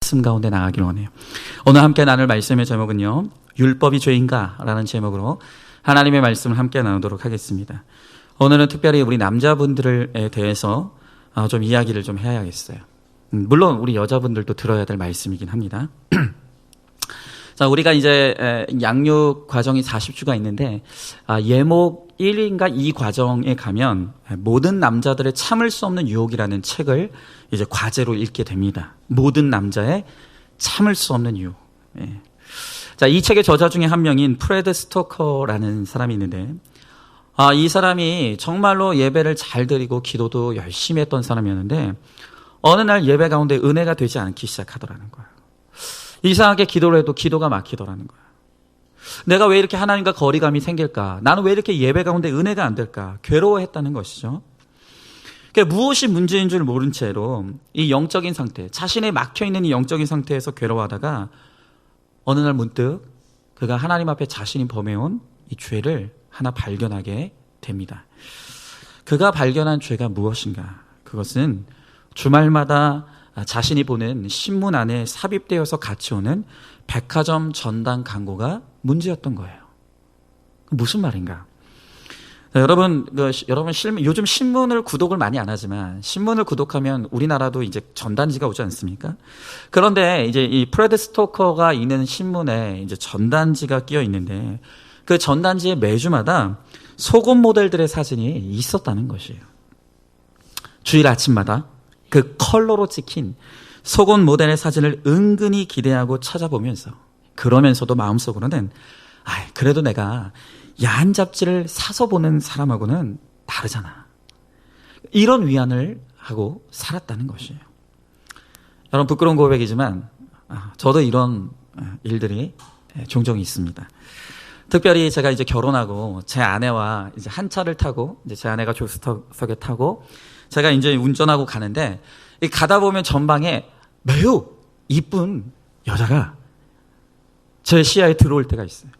말씀 가운데 나가기를 원해요. 오늘 함께 나눌 말씀의 제목은요, 율법이 죄인가? 라는 제목으로 하나님의 말씀을 함께 나누도록 하겠습니다. 오늘은 특별히 우리 남자분들에 대해서 좀 이야기를 좀 해야겠어요. 물론 우리 여자분들도 들어야 될 말씀이긴 합니다. 자, 우리가 이제 양육 과정이 40주가 있는데 예목 1인가 2 과정에 가면 모든 남자들의 참을 수 없는 유혹이라는 책을 이제 과제로 읽게 됩니다. 모든 남자의 참을 수 없는 유혹. 예. 자, 이 책의 저자 중에 한 명인 프레드 스토커라는 사람이 있는데 이 사람이 정말로 예배를 잘 드리고 기도도 열심히 했던 사람이었는데 어느 날 예배 가운데 은혜가 되지 않기 시작하더라는 거예요. 이상하게 기도를 해도 기도가 막히더라는 거예요. 내가 왜 이렇게 하나님과 거리감이 생길까? 나는 왜 이렇게 예배 가운데 은혜가 안 될까? 괴로워했다는 것이죠. 그러니까 무엇이 문제인 줄 모른 채로 이 영적인 상태, 자신의 막혀있는 이 영적인 상태에서 괴로워하다가 어느 날 문득 그가 하나님 앞에 자신이 범해온 이 죄를 하나 발견하게 됩니다. 그가 발견한 죄가 무엇인가? 그것은 주말마다 자신이 보는 신문 안에 삽입되어서 같이 오는 백화점 전당 광고가 문제였던 거예요. 무슨 말인가? 여러분 요즘 신문을 구독을 많이 안 하지만 신문을 구독하면 우리나라도 이제 전단지가 오지 않습니까? 그런데 이제 이 프레드 스토커가 있는 신문에 이제 전단지가 끼어 있는데 그 전단지에 매주마다 속옷 모델들의 사진이 있었다는 것이에요. 주일 아침마다 그 컬러로 찍힌 속옷 모델의 사진을 은근히 기대하고 찾아보면서 그러면서도 마음속으로는 그래도 내가 야한 잡지를 사서 보는 사람하고는 다르잖아. 이런 위안을 하고 살았다는 것이에요. 여러분 부끄러운 고백이지만 저도 이런 일들이 종종 있습니다. 특별히 제가 이제 결혼하고 제 아내와 이제 한 차를 타고 이제 제 아내가 조수석에 타고 제가 이제 운전하고 가는데 가다 보면 전방에 매우 이쁜 여자가 제 시야에 들어올 때가 있어요.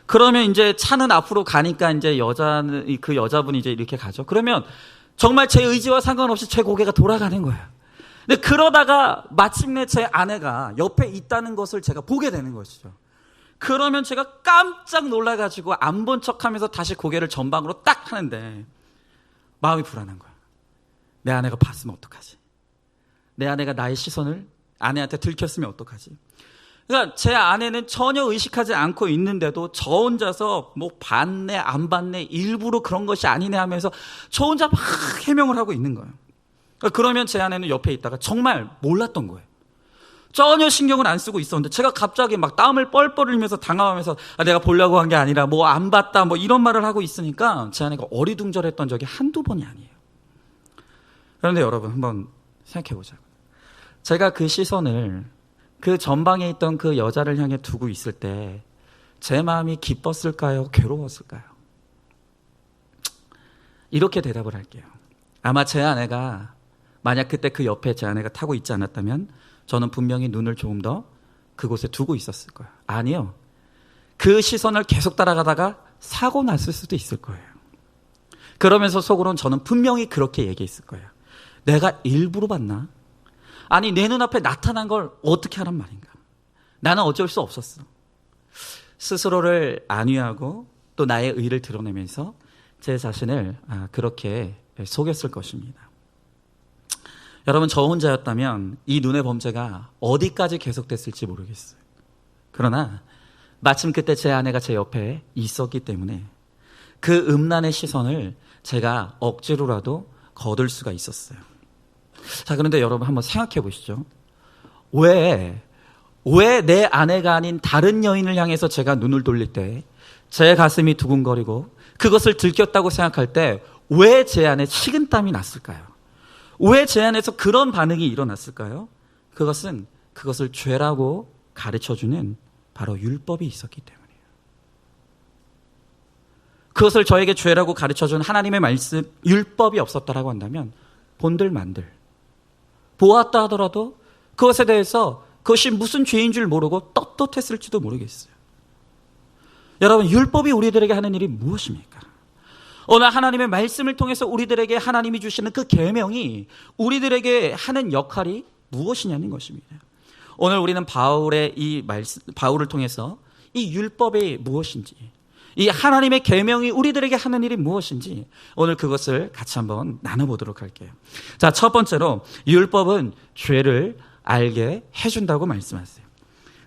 그러면 이제 차는 앞으로 가니까 이제 그 여자분이 이제 이렇게 가죠. 그러면 정말 제 의지와 상관없이 제 고개가 돌아가는 거예요. 근데 그러다가 마침내 제 아내가 옆에 있다는 것을 제가 보게 되는 것이죠. 그러면 제가 깜짝 놀라가지고 안 본 척하면서 다시 고개를 전방으로 딱 하는데 마음이 불안한 거야. 내 아내가 봤으면 어떡하지? 내 아내가 나의 시선을 아내한테 들켰으면 어떡하지? 그러니까 제 아내는 전혀 의식하지 않고 있는데도 저 혼자서 뭐 봤네 안 봤네 일부러 그런 것이 아니네 하면서 저 혼자 막 해명을 하고 있는 거예요. 그러면 제 아내는 옆에 있다가 정말 몰랐던 거예요. 전혀 신경을 안 쓰고 있었는데 제가 갑자기 막 땀을 뻘뻘 흘리면서 당황하면서 내가 보려고 한 게 아니라 뭐 안 봤다 뭐 이런 말을 하고 있으니까 제 아내가 어리둥절했던 적이 한두 번이 아니에요. 그런데 여러분 한번 생각해 보자고요. 제가 그 시선을 그 전방에 있던 그 여자를 향해 두고 있을 때 제 마음이 기뻤을까요? 괴로웠을까요? 이렇게 대답을 할게요. 아마 제 아내가 만약 그때 그 옆에 제 아내가 타고 있지 않았다면 저는 분명히 눈을 조금 더 그곳에 두고 있었을 거예요. 아니요. 그 시선을 계속 따라가다가 사고 났을 수도 있을 거예요. 그러면서 속으로는 저는 분명히 그렇게 얘기했을 거예요. 내가 일부러 봤나? 아니 내 눈앞에 나타난 걸 어떻게 하란 말인가? 나는 어쩔 수 없었어. 스스로를 안위하고 또 나의 의를 드러내면서 제 자신을 그렇게 속였을 것입니다. 여러분 저 혼자였다면 이 눈의 범죄가 어디까지 계속됐을지 모르겠어요. 그러나 마침 그때 제 아내가 제 옆에 있었기 때문에 그 음란의 시선을 제가 억지로라도 거둘 수가 있었어요. 자, 그런데 여러분 한번 생각해 보시죠. 왜 내 아내가 아닌 다른 여인을 향해서 제가 눈을 돌릴 때 제 가슴이 두근거리고 그것을 들켰다고 생각할 때 왜 제 안에 식은땀이 났을까요? 왜 제 안에서 그런 반응이 일어났을까요? 그것을 죄라고 가르쳐주는 바로 율법이 있었기 때문이에요. 그것을 저에게 죄라고 가르쳐준 하나님의 말씀, 율법이 없었다라고 한다면 본들만들 보았다 하더라도 그것에 대해서 그것이 무슨 죄인 줄 모르고 떳떳했을지도 모르겠어요. 여러분 율법이 우리들에게 하는 일이 무엇입니까? 오늘 하나님의 말씀을 통해서 우리들에게 하나님이 주시는 그 계명이 우리들에게 하는 역할이 무엇이냐는 것입니다. 오늘 우리는 바울을 통해서 이 율법이 무엇인지, 이 하나님의 계명이 우리들에게 하는 일이 무엇인지 오늘 그것을 같이 한번 나눠보도록 할게요. 자, 첫 번째로 율법은 죄를 알게 해준다고 말씀하세요.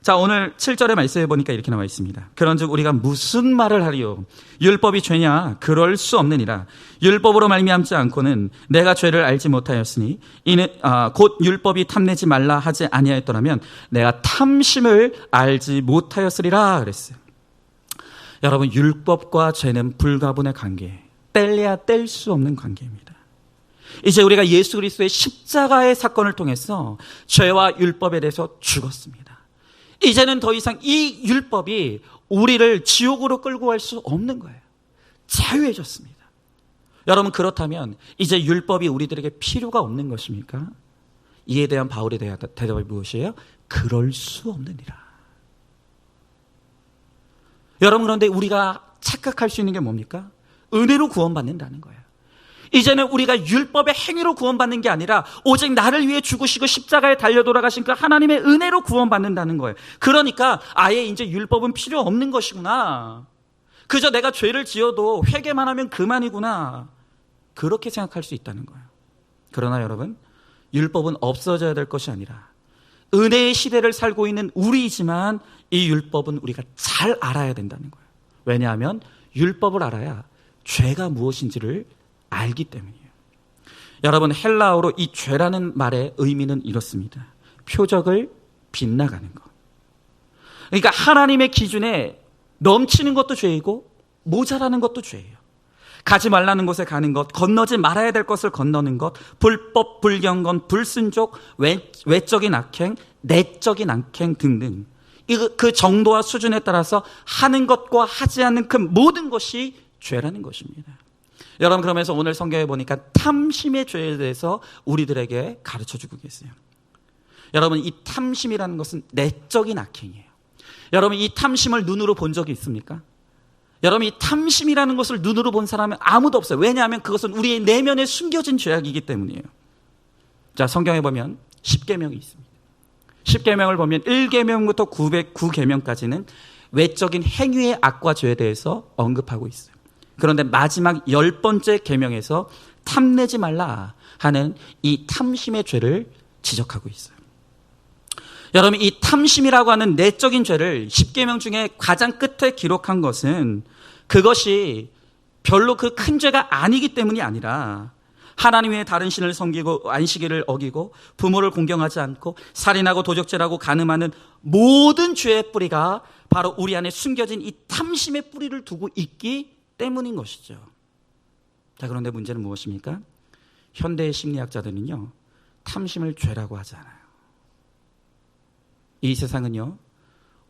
자, 오늘 7절의 말씀에 보니까 이렇게 나와 있습니다. 그런즉 우리가 무슨 말을 하리요? 율법이 죄냐? 그럴 수 없느니라. 율법으로 말미암지 않고는 내가 죄를 알지 못하였으니 이는 곧 율법이 탐내지 말라 하지 아니하였더라면 내가 탐심을 알지 못하였으리라 그랬어요. 여러분, 율법과 죄는 불가분의 관계, 뗄래야 뗄 수 없는 관계입니다. 이제 우리가 예수 그리스도의 십자가의 사건을 통해서 죄와 율법에 대해서 죽었습니다. 이제는 더 이상 이 율법이 우리를 지옥으로 끌고 갈 수 없는 거예요. 자유해졌습니다. 여러분, 그렇다면 이제 율법이 우리들에게 필요가 없는 것입니까? 이에 대한 바울의 대답이 무엇이에요? 그럴 수 없느니라. 여러분, 그런데 우리가 착각할 수 있는 게 뭡니까? 은혜로 구원받는다는 거예요. 이제는 우리가 율법의 행위로 구원받는 게 아니라 오직 나를 위해 죽으시고 십자가에 달려 돌아가신 그 하나님의 은혜로 구원받는다는 거예요. 그러니까 아예 이제 율법은 필요 없는 것이구나. 그저 내가 죄를 지어도 회개만 하면 그만이구나. 그렇게 생각할 수 있다는 거예요. 그러나 여러분, 율법은 없어져야 될 것이 아니라 은혜의 시대를 살고 있는 우리이지만 이 율법은 우리가 잘 알아야 된다는 거예요. 왜냐하면 율법을 알아야 죄가 무엇인지를 알기 때문이에요. 여러분, 헬라어로 이 죄라는 말의 의미는 이렇습니다. 표적을 빗나가는 것. 그러니까 하나님의 기준에 넘치는 것도 죄이고 모자라는 것도 죄예요. 가지 말라는 곳에 가는 것, 건너지 말아야 될 것을 건너는 것, 불법, 불경건, 불순종, 외적인 악행, 내적인 악행 등등. 그 정도와 수준에 따라서 하는 것과 하지 않는 그 모든 것이 죄라는 것입니다. 여러분, 그러면서 오늘 성경에 보니까 탐심의 죄에 대해서 우리들에게 가르쳐주고 계세요. 여러분, 이 탐심이라는 것은 내적인 악행이에요. 여러분, 이 탐심을 눈으로 본 적이 있습니까? 여러분, 이 탐심이라는 것을 눈으로 본 사람은 아무도 없어요. 왜냐하면 그것은 우리의 내면에 숨겨진 죄악이기 때문이에요. 자, 성경에 보면 10계명이 있습니다. 10계명을 보면 1계명부터 9계명까지는 외적인 행위의 악과 죄에 대해서 언급하고 있어요. 그런데 마지막 10번째 계명에서 탐내지 말라 하는 이 탐심의 죄를 지적하고 있어요. 여러분, 이 탐심이라고 하는 내적인 죄를 10계명 중에 가장 끝에 기록한 것은 그것이 별로 그 큰 죄가 아니기 때문이 아니라 하나님 외에 다른 신을 섬기고 안식일을 어기고 부모를 공경하지 않고 살인하고 도적질하고 간음하는 모든 죄의 뿌리가 바로 우리 안에 숨겨진 이 탐심의 뿌리를 두고 있기 때문인 것이죠. 자, 그런데 문제는 무엇입니까? 현대의 심리학자들은요, 탐심을 죄라고 하지 않아요. 이 세상은요,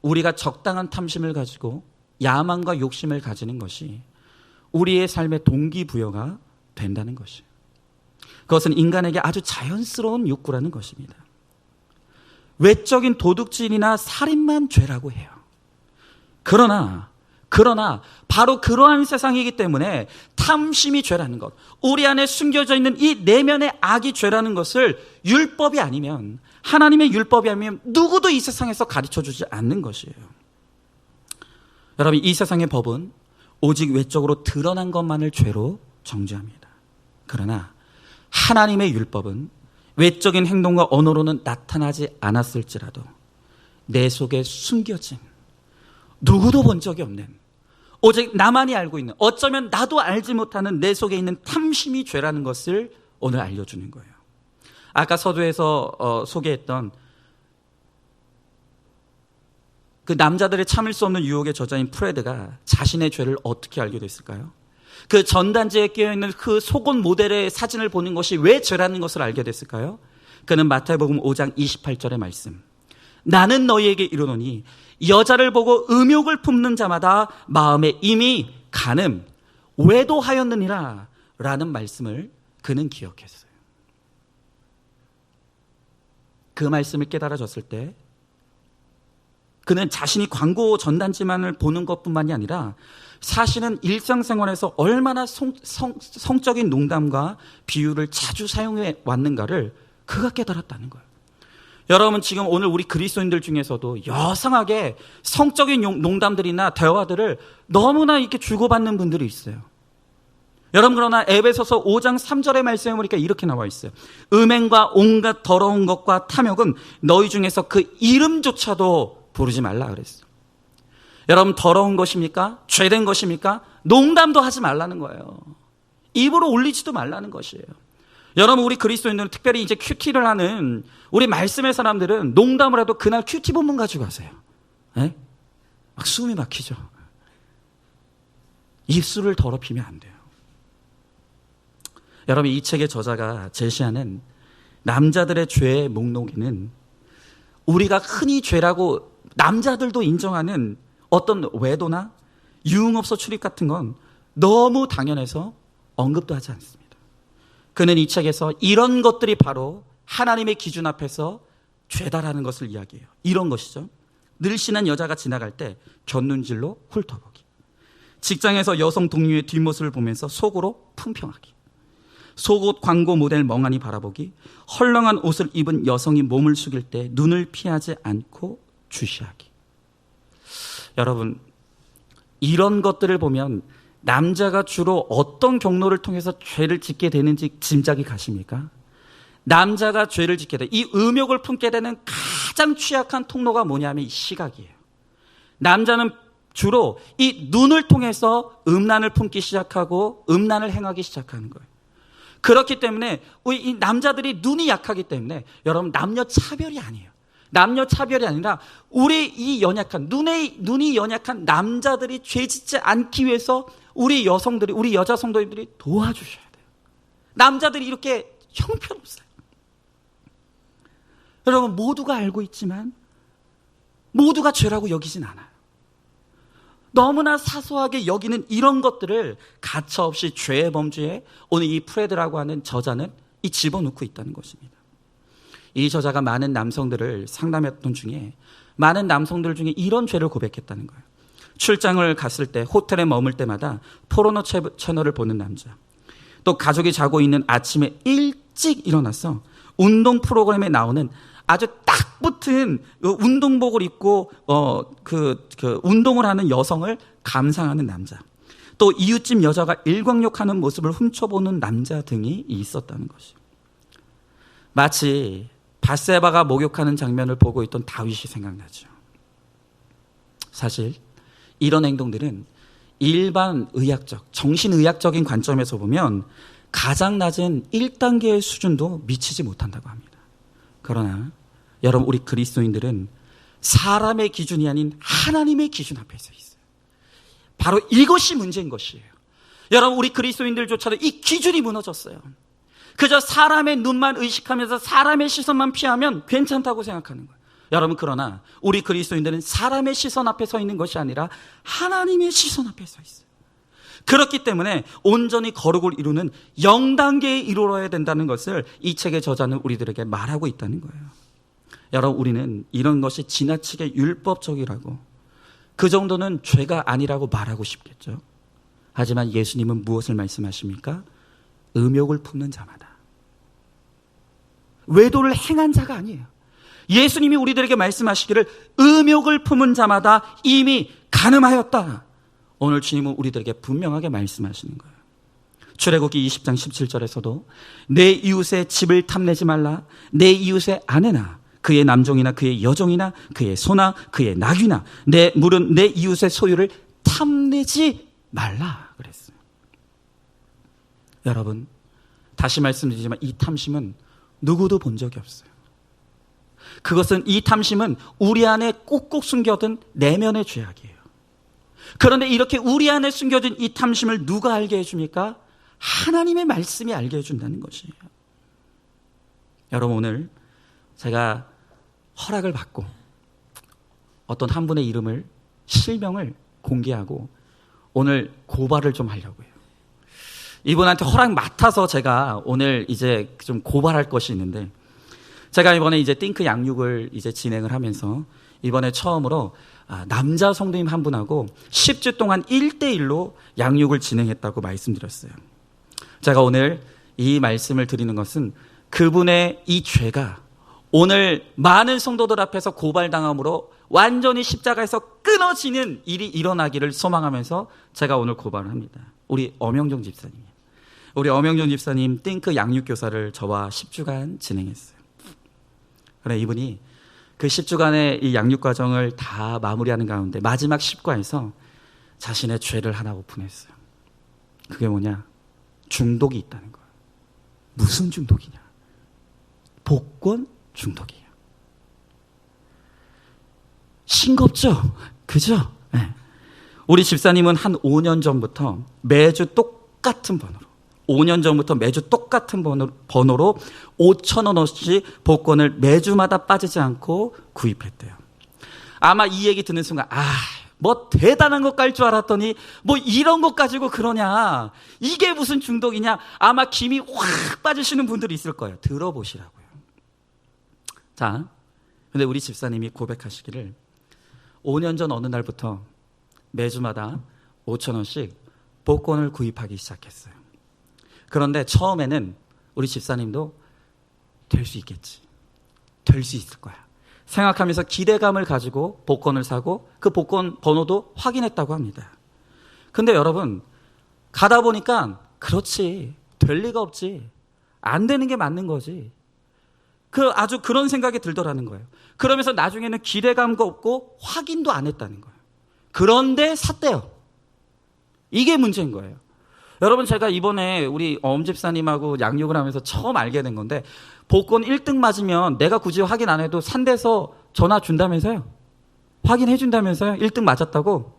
우리가 적당한 탐심을 가지고 야망과 욕심을 가지는 것이 우리의 삶의 동기부여가 된다는 것이에요. 그것은 인간에게 아주 자연스러운 욕구라는 것입니다. 외적인 도둑질이나 살인만 죄라고 해요. 그러나 바로 그러한 세상이기 때문에 탐심이 죄라는 것, 우리 안에 숨겨져 있는 이 내면의 악이 죄라는 것을 율법이 아니면, 하나님의 율법이 아니면 누구도 이 세상에서 가르쳐주지 않는 것이에요. 여러분, 이 세상의 법은 오직 외적으로 드러난 것만을 죄로 정죄합니다. 그러나 하나님의 율법은 외적인 행동과 언어로는 나타나지 않았을지라도 내 속에 숨겨진, 누구도 본 적이 없는, 오직 나만이 알고 있는, 어쩌면 나도 알지 못하는 내 속에 있는 탐심이 죄라는 것을 오늘 알려주는 거예요. 아까 서두에서 소개했던 그 남자들의 참을 수 없는 유혹의 저자인 프레드가 자신의 죄를 어떻게 알게 됐을까요? 그 전단지에 끼어있는 그 속옷 모델의 사진을 보는 것이 왜 죄라는 것을 알게 됐을까요? 그는 마태복음 5장 28절의 말씀, 나는 너희에게 이르노니 여자를 보고 음욕을 품는 자마다 마음에 이미 간음, 외도하였느니라 라는 말씀을 그는 기억했어요. 그 말씀을 깨달아졌을 때 그는 자신이 광고 전단지만을 보는 것뿐만이 아니라 사실은 일상생활에서 얼마나 성적인 농담과 비유를 자주 사용해 왔는가를 그가 깨달았다는 거예요. 여러분 지금 오늘 우리 그리스도인들 중에서도 여성하게 성적인 농담들이나 대화들을 너무나 이렇게 주고받는 분들이 있어요. 여러분 그러나 에베소서 5장 3절의 말씀에 보니까 이렇게 나와 있어요. 음행과 온갖 더러운 것과 탐욕은 너희 중에서 그 이름조차도 부르지 말라 그랬어요. 여러분 더러운 것입니까? 죄된 것입니까? 농담도 하지 말라는 거예요. 입으로 올리지도 말라는 것이에요. 여러분 우리 그리스도인들은 특별히 이제 큐티를 하는 우리 말씀의 사람들은 농담을 해도 그날 큐티 본문 가지고 가세요. 네? 막 숨이 막히죠. 입술을 더럽히면 안 돼요. 여러분 이 책의 저자가 제시하는 남자들의 죄의 목록에는 우리가 흔히 죄라고 남자들도 인정하는 어떤 외도나 유흥업소 출입 같은 건 너무 당연해서 언급도 하지 않습니다. 그는 이 책에서 이런 것들이 바로 하나님의 기준 앞에서 죄다라는 것을 이야기해요. 이런 것이죠. 늘씬한 여자가 지나갈 때 곁눈질로 훑어보기. 직장에서 여성 동료의 뒷모습을 보면서 속으로 품평하기. 속옷 광고 모델 멍하니 바라보기. 헐렁한 옷을 입은 여성이 몸을 숙일 때 눈을 피하지 않고 주시하기. 여러분 이런 것들을 보면 남자가 주로 어떤 경로를 통해서 죄를 짓게 되는지 짐작이 가십니까? 남자가 죄를 짓게 돼. 이 음욕을 품게 되는 가장 취약한 통로가 뭐냐면 이 시각이에요. 남자는 주로 이 눈을 통해서 음란을 품기 시작하고 음란을 행하기 시작하는 거예요. 그렇기 때문에 우리 이 남자들이 눈이 약하기 때문에 여러분 남녀 차별이 아니에요. 남녀 차별이 아니라 우리 이 연약한 눈이 연약한 남자들이 죄 짓지 않기 위해서 우리 여성들이 우리 여자 성도님들이 도와주셔야 돼요. 남자들이 이렇게 형편없어요. 여러분 모두가 알고 있지만 모두가 죄라고 여기진 않아요. 너무나 사소하게 여기는 이런 것들을 가차없이 죄의 범주에 오늘 이 프레드라고 하는 저자는 이 집어넣고 있다는 것입니다. 이 저자가 많은 남성들을 상담했던 중에 많은 남성들 중에 이런 죄를 고백했다는 거예요. 출장을 갔을 때 호텔에 머물 때마다 포르노 채널을 보는 남자. 또 가족이 자고 있는 아침에 일찍 일어나서 운동 프로그램에 나오는 아주 딱 붙은 운동복을 입고 운동을 하는 여성을 감상하는 남자. 또 이웃집 여자가 일광욕하는 모습을 훔쳐보는 남자 등이 있었다는 것이에요. 마치 밧세바가 목욕하는 장면을 보고 있던 다윗이 생각나죠. 사실 이런 행동들은 일반 의학적, 정신의학적인 관점에서 보면 가장 낮은 1단계의 수준도 미치지 못한다고 합니다. 그러나 여러분 우리 그리스도인들은 사람의 기준이 아닌 하나님의 기준 앞에 서 있어요. 바로 이것이 문제인 것이에요. 여러분 우리 그리스도인들조차도 이 기준이 무너졌어요. 그저 사람의 눈만 의식하면서 사람의 시선만 피하면 괜찮다고 생각하는 거예요. 여러분 그러나 우리 그리스도인들은 사람의 시선 앞에 서 있는 것이 아니라 하나님의 시선 앞에 서 있어요. 그렇기 때문에 온전히 거룩을 이루는 0단계에 이르러야 된다는 것을 이 책의 저자는 우리들에게 말하고 있다는 거예요. 여러분 우리는 이런 것이 지나치게 율법적이라고 그 정도는 죄가 아니라고 말하고 싶겠죠. 하지만 예수님은 무엇을 말씀하십니까? 음욕을 품는 자마다. 외도를 행한 자가 아니에요. 예수님이 우리들에게 말씀하시기를 음욕을 품은 자마다 이미 간음하였다. 오늘 주님은 우리들에게 분명하게 말씀하시는 거예요. 출애굽기 20장 17절에서도 내 이웃의 집을 탐내지 말라. 내 이웃의 아내나 그의 남종이나 그의 여종이나 그의 소나 그의 나귀나 내 물은 내 이웃의 소유를 탐내지 말라 그랬어요. 여러분 다시 말씀드리지만 이 탐심은 누구도 본 적이 없어요. 그것은 이 탐심은 우리 안에 꼭꼭 숨겨둔 내면의 죄악이에요. 그런데 이렇게 우리 안에 숨겨진 이 탐심을 누가 알게 해줍니까? 하나님의 말씀이 알게 해준다는 것이에요. 여러분 오늘 제가 허락을 받고 어떤 한 분의 이름을 실명을 공개하고 오늘 고발을 좀 하려고 해요. 이분한테 허락 맡아서 제가 오늘 이제 좀 고발할 것이 있는데 제가 이번에 이제 띵크 양육을 이제 진행을 하면서 이번에 처음으로 남자 성도님 한 분하고 10주 동안 1대1로 양육을 진행했다고 말씀드렸어요. 제가 오늘 이 말씀을 드리는 것은 그분의 이 죄가 오늘 많은 성도들 앞에서 고발당함으로 완전히 십자가에서 끊어지는 일이 일어나기를 소망하면서 제가 오늘 고발을 합니다. 우리 엄영종 집사님. 우리 엄영종 집사님 띵크 양육교사를 저와 10주간 진행했어요. 그래, 이분이 그 10주간의 이 양육과정을 다 마무리하는 가운데 마지막 10과에서 자신의 죄를 하나 오픈했어요. 그게 뭐냐? 중독이 있다는 거예요. 무슨 중독이냐? 복권 중독이에요. 싱겁죠? 그죠? 네. 우리 집사님은 한 5년 전부터 매주 똑같은 번호로 5년 전부터 매주 똑같은 번호로 5,000원어치 복권을 매주마다 빠지지 않고 구입했대요. 아마 이 얘기 듣는 순간 뭐 대단한 것 깔 줄 알았더니 뭐 이런 것 가지고 그러냐, 이게 무슨 중독이냐, 아마 김이 확 빠지시는 분들이 있을 거예요. 들어보시라고요. 자, 근데 우리 집사님이 고백하시기를 5년 전 어느 날부터 매주마다 5,000원씩 복권을 구입하기 시작했어요. 그런데 처음에는 우리 집사님도 될 수 있겠지, 될 수 있을 거야 생각하면서 기대감을 가지고 복권을 사고 그 복권 번호도 확인했다고 합니다. 근데 여러분, 가다 보니까 그렇지, 될 리가 없지, 안 되는 게 맞는 거지, 아주 그런 생각이 들더라는 거예요. 그러면서 나중에는 기대감도 없고 확인도 안 했다는 거예요. 그런데 샀대요. 이게 문제인 거예요. 여러분, 제가 이번에 우리 엄집사님하고 양육을 하면서 처음 알게 된 건데, 복권 1등 맞으면 내가 굳이 확인 안 해도 산 데서 전화 준다면서요? 확인해 준다면서요? 1등 맞았다고?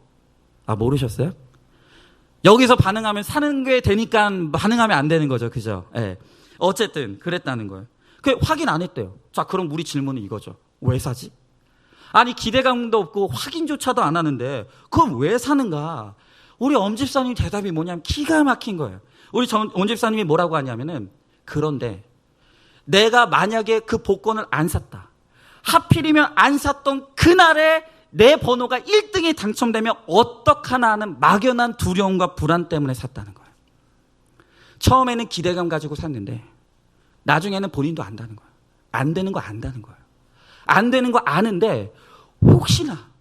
모르셨어요? 여기서 반응하면 사는 게 되니까 반응하면 안 되는 거죠. 그죠? 네. 어쨌든 그랬다는 거예요. 확인 안 했대요. 자, 그럼 우리 질문은 이거죠. 왜 사지? 아니, 기대감도 없고 확인조차도 안 하는데 그럼 왜 사는가? 우리 엄집사님 대답이 뭐냐면 기가 막힌 거예요. 우리 엄집사님이 뭐라고 하냐면은, 그런데 내가 만약에 그 복권을 안 샀다, 하필이면 안 샀던 그날에 내 번호가 1등에 당첨되면 어떡하나 하는 막연한 두려움과 불안 때문에 샀다는 거예요. 처음에는 기대감 가지고 샀는데 나중에는 본인도 안다는 거예요. 안 되는 거 안다는 거예요. 안 되는 거 아는데 혹시나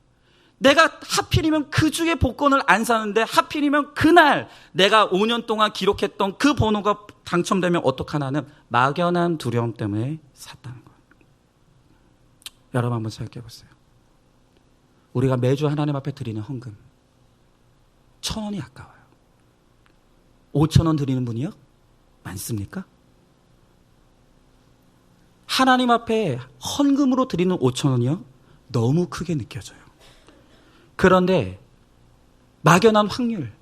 내가 하필이면 그 주에 복권을 안 사는데 하필이면 그날 내가 5년 동안 기록했던 그 번호가 당첨되면 어떡하나 하는 막연한 두려움 때문에 샀다는 거예요. 여러분, 한번 생각해 보세요. 우리가 매주 하나님 앞에 드리는 헌금 1,000원이 아까워요. 5,000원 드리는 분이요? 많습니까? 하나님 앞에 헌금으로 드리는 5,000원이요? 너무 크게 느껴져요. 그런데 막연한 확률,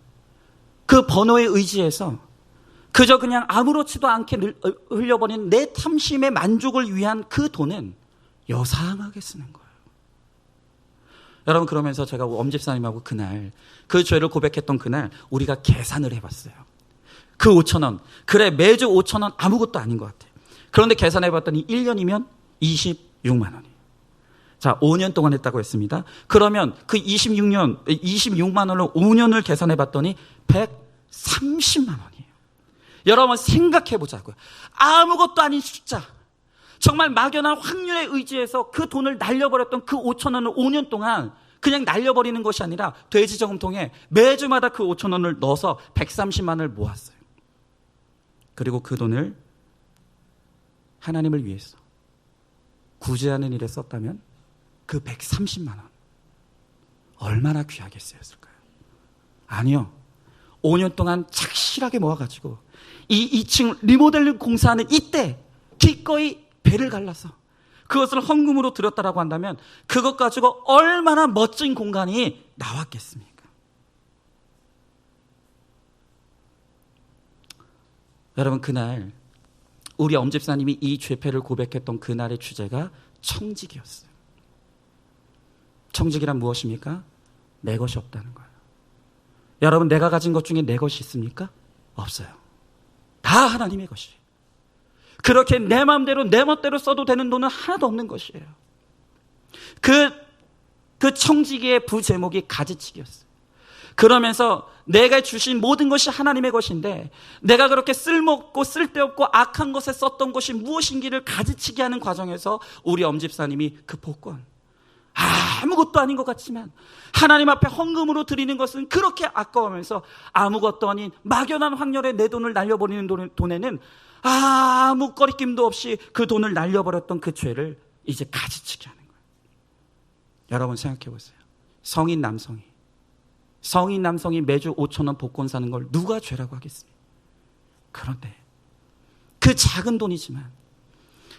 그 번호에 의지해서 그저 그냥 아무렇지도 않게 흘려버린 내 탐심의 만족을 위한 그 돈은 여상하게 쓰는 거예요. 여러분, 그러면서 제가 엄집사님하고 그날 그 죄를 고백했던 그날 우리가 계산을 해봤어요. 그 5,000원, 그래 매주 5,000원 아무것도 아닌 것 같아요. 그런데 계산해봤더니 1년이면 26만 원이에요. 자, 5년 동안 했다고 했습니다. 그러면 그 26만 원을 5년을 계산해봤더니 130만 원이에요. 여러분, 생각해보자고요. 아무것도 아닌 숫자, 정말 막연한 확률에 의지해서 그 돈을 날려버렸던 그 5,000원을 5년 동안 그냥 날려버리는 것이 아니라 돼지 저금통에 매주마다 그 5,000원을 넣어서 130만 원을 모았어요. 그리고 그 돈을 하나님을 위해서 구제하는 일에 썼다면 그 130만 원 얼마나 귀하게 쓰였을까요? 아니요, 5년 동안 착실하게 모아가지고 이 2층 리모델링 공사하는 이때 기꺼이 배를 갈라서 그것을 헌금으로 드렸다라고 한다면 그것 가지고 얼마나 멋진 공간이 나왔겠습니까? 여러분, 그날 우리 엄집사님이 이 죄패를 고백했던 그날의 주제가 청직이었어요. 청직이란 무엇입니까? 내 것이 없다는 거예요. 여러분, 내가 가진 것 중에 내 것이 있습니까? 없어요. 다 하나님의 것이에요. 그렇게 내 마음대로 내 멋대로 써도 되는 돈은 하나도 없는 것이에요. 그 청지기의 부제목이 가지치기였어요. 그러면서 내가 주신 모든 것이 하나님의 것인데 내가 그렇게 쓸모없고 쓸데없고 악한 것에 썼던 것이 무엇인지를 가지치게 하는 과정에서 우리 엄집사님이 그 복권, 아무것도 아닌 것 같지만 하나님 앞에 헌금으로 드리는 것은 그렇게 아까워하면서 아무것도 아닌 막연한 확률에 내 돈을 날려버리는 돈에는 아무 꺼리낌도 없이 그 돈을 날려버렸던 그 죄를 이제 가지치게 하는 거예요. 여러분 생각해 보세요. 성인 남성이 매주 5,000원 복권 사는 걸 누가 죄라고 하겠습니까? 그런데 그 작은 돈이지만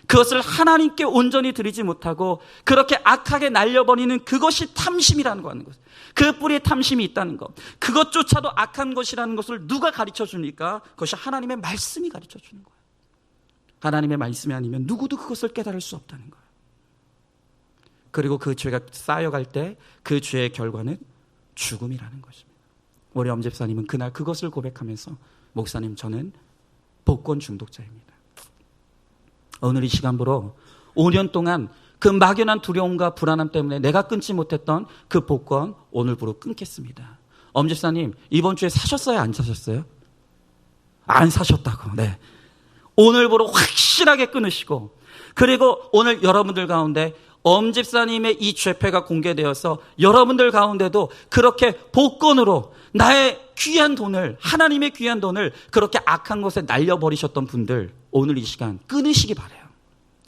그것을 하나님께 온전히 드리지 못하고 그렇게 악하게 날려버리는 그것이 탐심이라는 거 하는 것. 그 뿌리에 탐심이 있다는 것. 그것조차도 악한 것이라는 것을 누가 가르쳐 주니까? 그것이 하나님의 말씀이 가르쳐 주는 거예요. 하나님의 말씀이 아니면 누구도 그것을 깨달을 수 없다는 거예요. 그리고 그 죄가 쌓여갈 때 그 죄의 결과는 죽음이라는 것입니다. 우리 엄집사님은 그날 그것을 고백하면서 목사님, 저는 복권 중독자입니다. 오늘 이 시간부로 5년 동안 그 막연한 두려움과 불안함 때문에 내가 끊지 못했던 그 복권 오늘부로 끊겠습니다. 엄집사님, 이번 주에 사셨어요? 안 사셨어요? 안 사셨다고. 네. 오늘부로 확실하게 끊으시고, 그리고 오늘 여러분들 가운데 엄집사님의 이 죄패가 공개되어서 여러분들 가운데도 그렇게 복권으로 나의 귀한 돈을, 하나님의 귀한 돈을 그렇게 악한 것에 날려버리셨던 분들, 오늘 이 시간 끊으시기 바라요.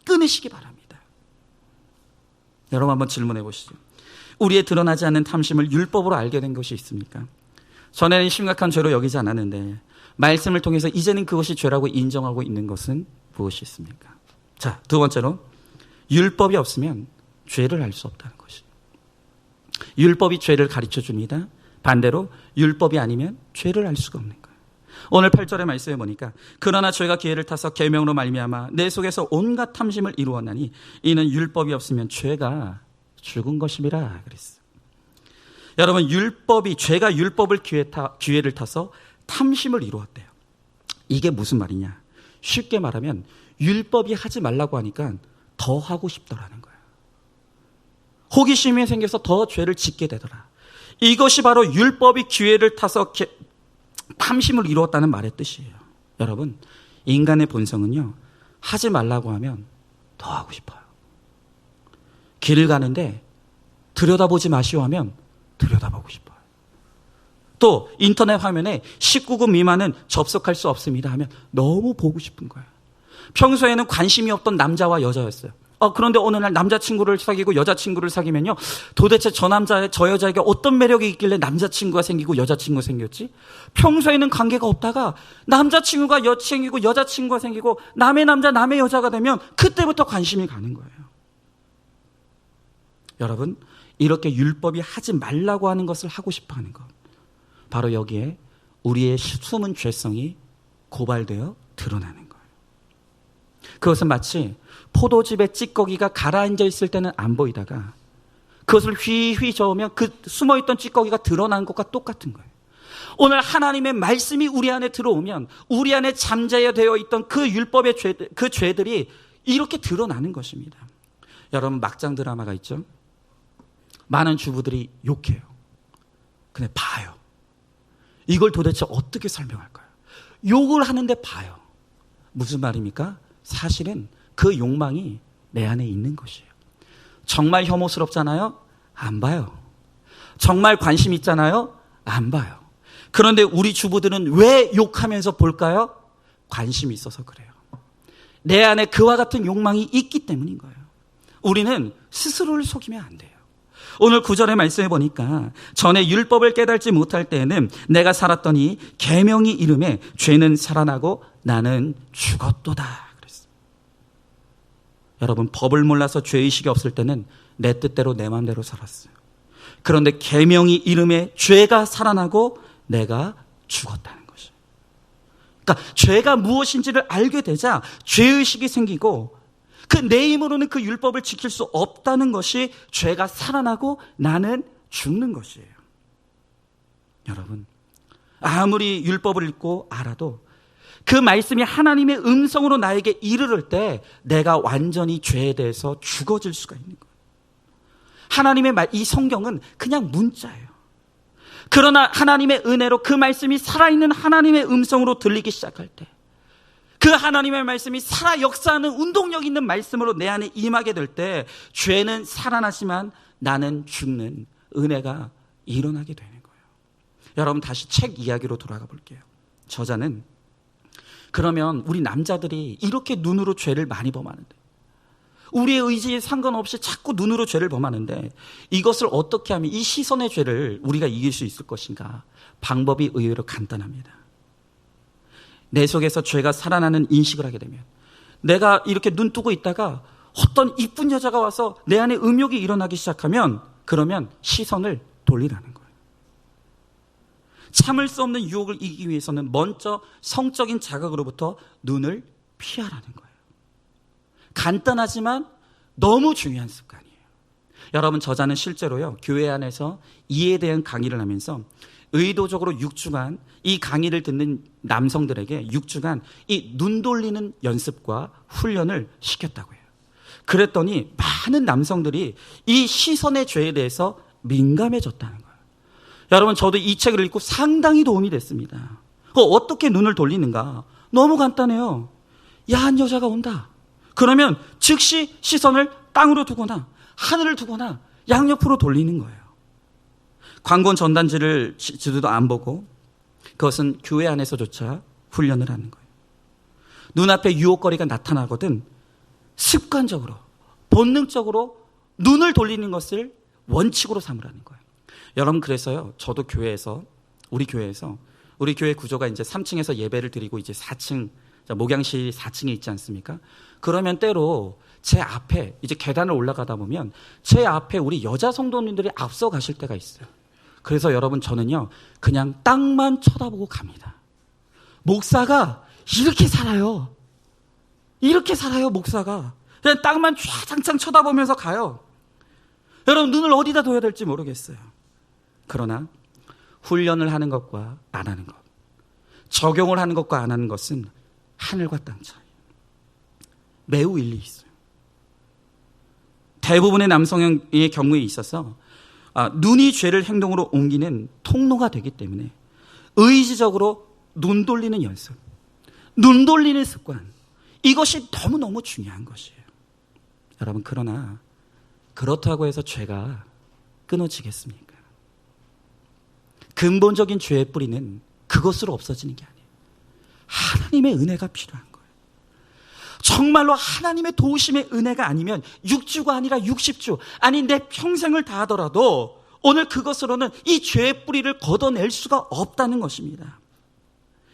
끊으시기 바랍니다. 여러분 한번 질문해 보시죠. 우리의 드러나지 않는 탐심을 율법으로 알게 된 것이 있습니까? 전에는 심각한 죄로 여기지 않았는데 말씀을 통해서 이제는 그것이 죄라고 인정하고 있는 것은 무엇이 있습니까? 자, 두 번째로 율법이 없으면 죄를 알 수 없다는 것이. 율법이 죄를 가르쳐 줍니다. 반대로 율법이 아니면 죄를 알 수가 없는 거예요. 오늘 8절의 말씀에 보니까 그러나 죄가 기회를 타서 계명으로 말미암아 내 속에서 온갖 탐심을 이루었나니 이는 율법이 없으면 죄가 죽은 것임이라 그랬어요. 여러분, 죄가 율법을 기회를 타서 탐심을 이루었대요. 이게 무슨 말이냐? 쉽게 말하면 율법이 하지 말라고 하니까 더 하고 싶더라는 거예요. 호기심이 생겨서 더 죄를 짓게 되더라. 이것이 바로 율법이 기회를 타서 탐심을 이루었다는 말의 뜻이에요. 여러분, 인간의 본성은요, 하지 말라고 하면 더 하고 싶어요. 길을 가는데 들여다보지 마시오 하면 들여다보고 싶어요. 또 인터넷 화면에 19금 미만은 접속할 수 없습니다 하면 너무 보고 싶은 거예요. 평소에는 관심이 없던 남자와 여자였어요. 그런데 어느 날 남자친구를 사귀고 여자친구를 사귀면요, 도대체 저 여자에게 어떤 매력이 있길래 남자친구가 생기고 여자친구가 생겼지? 평소에는 관계가 없다가 남자친구가 생기고 여자친구가 생기고 남의 남자 남의 여자가 되면 그때부터 관심이 가는 거예요. 여러분, 이렇게 율법이 하지 말라고 하는 것을 하고 싶어하는 것, 바로 여기에 우리의 숨은 죄성이 고발되어 드러나는 거예요. 그것은 마치 포도즙에 찌꺼기가 가라앉아 있을 때는 안 보이다가 그것을 휘휘 저으면 그 숨어있던 찌꺼기가 드러난 것과 똑같은 거예요. 오늘 하나님의 말씀이 우리 안에 들어오면 우리 안에 잠재되어 있던 그 율법의 그 죄들이 이렇게 드러나는 것입니다. 여러분, 막장 드라마가 있죠. 많은 주부들이 욕해요. 근데 봐요. 이걸 도대체 어떻게 설명할까요? 욕을 하는데 봐요. 무슨 말입니까? 사실은 그 욕망이 내 안에 있는 것이에요. 정말 혐오스럽잖아요? 안 봐요. 정말 관심 있잖아요? 안 봐요. 그런데 우리 주부들은 왜 욕하면서 볼까요? 관심이 있어서 그래요. 내 안에 그와 같은 욕망이 있기 때문인 거예요. 우리는 스스로를 속이면 안 돼요. 오늘 9절의 말씀에 보니까 전에 율법을 깨달지 못할 때에는 내가 살았더니 계명이 이름에 죄는 살아나고 나는 죽었도다. 여러분, 법을 몰라서 죄의식이 없을 때는 내 뜻대로 내 마음대로 살았어요. 그런데 계명이 이름에 죄가 살아나고 내가 죽었다는 것이에요. 그러니까 죄가 무엇인지를 알게 되자 죄의식이 생기고 그 내 힘으로는 그 율법을 지킬 수 없다는 것이 죄가 살아나고 나는 죽는 것이에요. 여러분, 아무리 율법을 읽고 알아도 그 말씀이 하나님의 음성으로 나에게 이르를 때 내가 완전히 죄에 대해서 죽어질 수가 있는 거예요. 하나님의 이 성경은 그냥 문자예요. 그러나 하나님의 은혜로 그 말씀이 살아있는 하나님의 음성으로 들리기 시작할 때, 그 하나님의 말씀이 살아 역사하는 운동력 있는 말씀으로 내 안에 임하게 될 때, 죄는 살아나지만 나는 죽는 은혜가 일어나게 되는 거예요. 여러분, 다시 책 이야기로 돌아가 볼게요. 저자는 그러면 우리 남자들이 이렇게 눈으로 죄를 많이 범하는데, 우리의 의지에 상관없이 자꾸 눈으로 죄를 범하는데, 이것을 어떻게 하면 이 시선의 죄를 우리가 이길 수 있을 것인가? 방법이 의외로 간단합니다. 내 속에서 죄가 살아나는 인식을 하게 되면, 내가 이렇게 눈 뜨고 있다가 어떤 이쁜 여자가 와서 내 안에 음욕이 일어나기 시작하면, 그러면 시선을 돌리라는 거예요. 참을 수 없는 유혹을 이기기 위해서는 먼저 성적인 자극으로부터 눈을 피하라는 거예요. 간단하지만 너무 중요한 습관이에요. 여러분, 저자는 실제로요, 교회 안에서 이에 대한 강의를 하면서 의도적으로 6주간 이 강의를 듣는 남성들에게 6주간 이 눈 돌리는 연습과 훈련을 시켰다고 해요. 그랬더니 많은 남성들이 이 시선의 죄에 대해서 민감해졌다는 거예요. 여러분, 저도 이 책을 읽고 상당히 도움이 됐습니다. 어떻게 눈을 돌리는가? 너무 간단해요. 야한 여자가 온다. 그러면 즉시 시선을 땅으로 두거나 하늘을 두거나 양옆으로 돌리는 거예요. 광고 전단지를 지도도 안 보고, 그것은 교회 안에서조차 훈련을 하는 거예요. 눈앞에 유혹거리가 나타나거든 습관적으로, 본능적으로 눈을 돌리는 것을 원칙으로 삼으라는 거예요. 여러분, 그래서요, 저도 교회에서, 우리 교회 구조가 이제 3층에서 예배를 드리고 이제 4층, 목양실이 4층에 있지 않습니까? 그러면 때로 제 앞에, 이제 계단을 올라가다 보면 제 앞에 우리 여자 성도님들이 앞서 가실 때가 있어요. 그래서 여러분, 저는요, 그냥 땅만 쳐다보고 갑니다. 목사가 이렇게 살아요. 이렇게 살아요, 목사가. 그냥 땅만 쫙장창 쳐다보면서 가요. 여러분, 눈을 어디다 둬야 될지 모르겠어요. 그러나 훈련을 하는 것과 안 하는 것, 적용을 하는 것과 안 하는 것은 하늘과 땅 차이. 매우 일리 있어요. 대부분의 남성의 경우에 있어서 눈이 죄를 행동으로 옮기는 통로가 되기 때문에 의지적으로 눈 돌리는 연습, 눈 돌리는 습관, 이것이 너무너무 중요한 것이에요. 여러분, 그러나 그렇다고 해서 죄가 끊어지겠습니까? 근본적인 죄의 뿌리는 그것으로 없어지는 게 아니에요. 하나님의 은혜가 필요한 거예요. 정말로 하나님의 도우심의 은혜가 아니면 6주가 아니라 60주, 아니 내 평생을 다하더라도 오늘 그것으로는 이 죄의 뿌리를 걷어낼 수가 없다는 것입니다.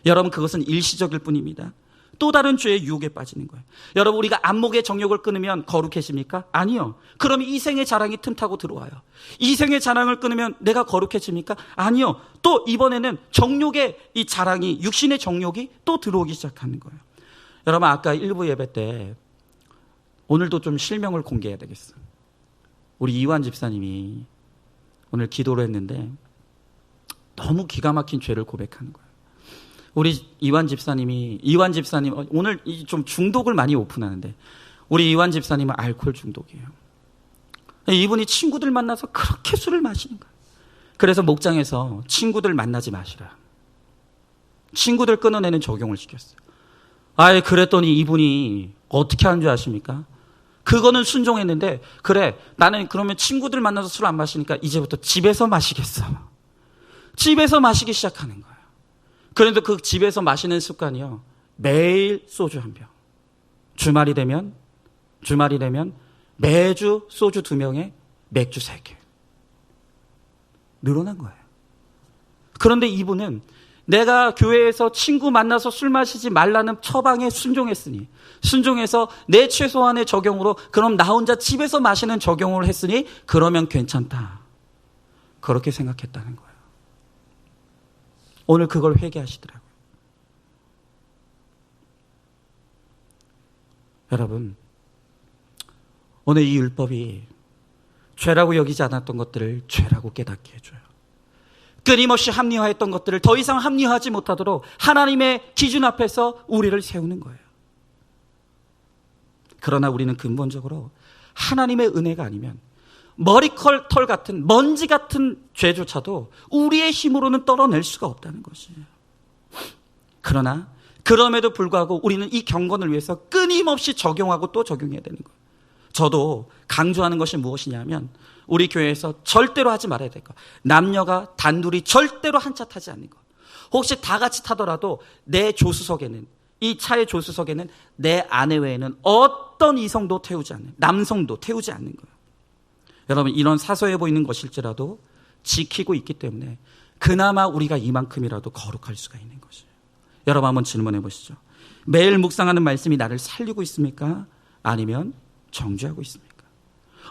여러분, 그것은 일시적일 뿐입니다. 또 다른 죄의 유혹에 빠지는 거예요. 여러분, 우리가 안목의 정욕을 끊으면 거룩해집니까? 아니요. 그럼 이생의 자랑이 틈타고 들어와요. 이생의 자랑을 끊으면 내가 거룩해집니까? 아니요. 또 이번에는 정욕의 이 자랑이, 육신의 정욕이 또 들어오기 시작하는 거예요. 여러분, 아까 일부 예배 때 오늘도 좀 실명을 공개해야 되겠어요. 우리 이완 집사님이 오늘 기도를 했는데 너무 기가 막힌 죄를 고백하는 거예요. 우리 이완 집사님 오늘 좀 중독을 많이 오픈하는데, 우리 이완 집사님은 알코올 중독이에요. 이분이 친구들 만나서 그렇게 술을 마시는 거예요. 그래서 목장에서 친구들 만나지 마시라, 친구들 끊어내는 적용을 시켰어요. 그랬더니 이분이 어떻게 하는 줄 아십니까? 그거는 순종했는데, 그래, 나는 그러면 친구들 만나서 술 안 마시니까 이제부터 집에서 마시겠어. 집에서 마시기 시작하는 거예요. 그런데 그 집에서 마시는 습관이요, 매일 소주 한 병, 주말이 되면 매주 소주 2병에 맥주 3개 늘어난 거예요. 그런데 이분은 내가 교회에서 친구 만나서 술 마시지 말라는 처방에 순종해서 내 최소한의 적용으로, 그럼 나 혼자 집에서 마시는 적용을 했으니 그러면 괜찮다, 그렇게 생각했다는 거예요. 오늘 그걸 회개하시더라고요. 여러분, 오늘 이 율법이 죄라고 여기지 않았던 것들을 죄라고 깨닫게 해줘요. 끊임없이 합리화했던 것들을 더 이상 합리화하지 못하도록 하나님의 기준 앞에서 우리를 세우는 거예요. 그러나 우리는 근본적으로 하나님의 은혜가 아니면 머리털 같은 먼지 같은 죄조차도 우리의 힘으로는 떨어낼 수가 없다는 것이에요. 그러나 그럼에도 불구하고 우리는 이 경건을 위해서 끊임없이 적용하고 또 적용해야 되는 거예요. 저도 강조하는 것이 무엇이냐면 우리 교회에서 절대로 하지 말아야 될 것. 남녀가 단둘이 절대로 한 차 타지 않는 것. 혹시 다 같이 타더라도 내 조수석에는, 이 차의 조수석에는 내 아내 외에는 어떤 이성도 태우지 않는, 남성도 태우지 않는 거예요. 여러분, 이런 사소해 보이는 것일지라도 지키고 있기 때문에 그나마 우리가 이만큼이라도 거룩할 수가 있는 것이에요. 여러분, 한번 질문해 보시죠. 매일 묵상하는 말씀이 나를 살리고 있습니까? 아니면 정죄하고 있습니까?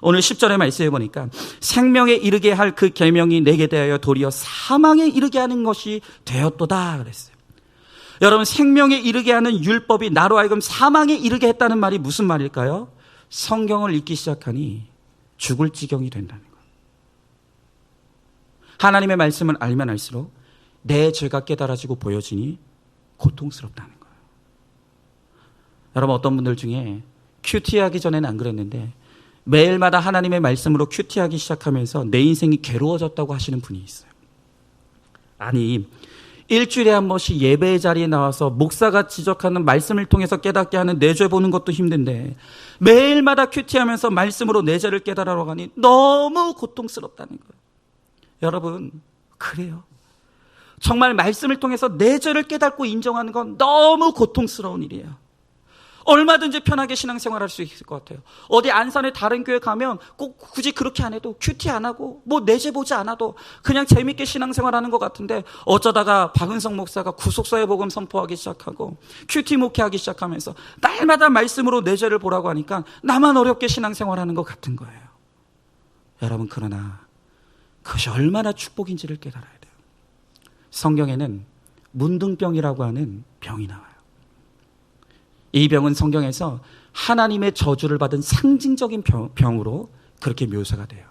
오늘 10절의 말씀에 보니까 생명에 이르게 할 그 계명이 내게 대하여 도리어 사망에 이르게 하는 것이 되었도다 그랬어요. 여러분, 생명에 이르게 하는 율법이 나로 하여금 사망에 이르게 했다는 말이 무슨 말일까요? 성경을 읽기 시작하니 죽을 지경이 된다는 거예요. 하나님의 말씀을 알면 알수록 내 죄가 깨달아지고 보여지니 고통스럽다는 거예요. 여러분, 어떤 분들 중에 큐티하기 전에는 안 그랬는데 매일마다 하나님의 말씀으로 큐티하기 시작하면서 내 인생이 괴로워졌다고 하시는 분이 있어요. 아니, 일주일에 한 번씩 예배의 자리에 나와서 목사가 지적하는 말씀을 통해서 깨닫게 하는 내 죄 보는 것도 힘든데 매일마다 큐티하면서 말씀으로 내 죄를 깨달으러 가니 너무 고통스럽다는 거예요. 여러분, 그래요. 정말 말씀을 통해서 내 죄를 깨닫고 인정하는 건 너무 고통스러운 일이에요. 얼마든지 편하게 신앙생활할 수 있을 것 같아요. 어디 안산에 다른 교회 가면 꼭 굳이 그렇게 안 해도 큐티 안 하고 뭐 내재 보지 않아도 그냥 재밌게 신앙생활하는 것 같은데 어쩌다가 박은성 목사가 구속사의 복음 선포하기 시작하고 큐티 목회하기 시작하면서 날마다 말씀으로 내재를 보라고 하니까 나만 어렵게 신앙생활하는 것 같은 거예요. 여러분, 그러나 그것이 얼마나 축복인지를 깨달아야 돼요. 성경에는 문둥병이라고 하는 병이 나와요. 이 병은 성경에서 하나님의 저주를 받은 상징적인 병으로 그렇게 묘사가 돼요.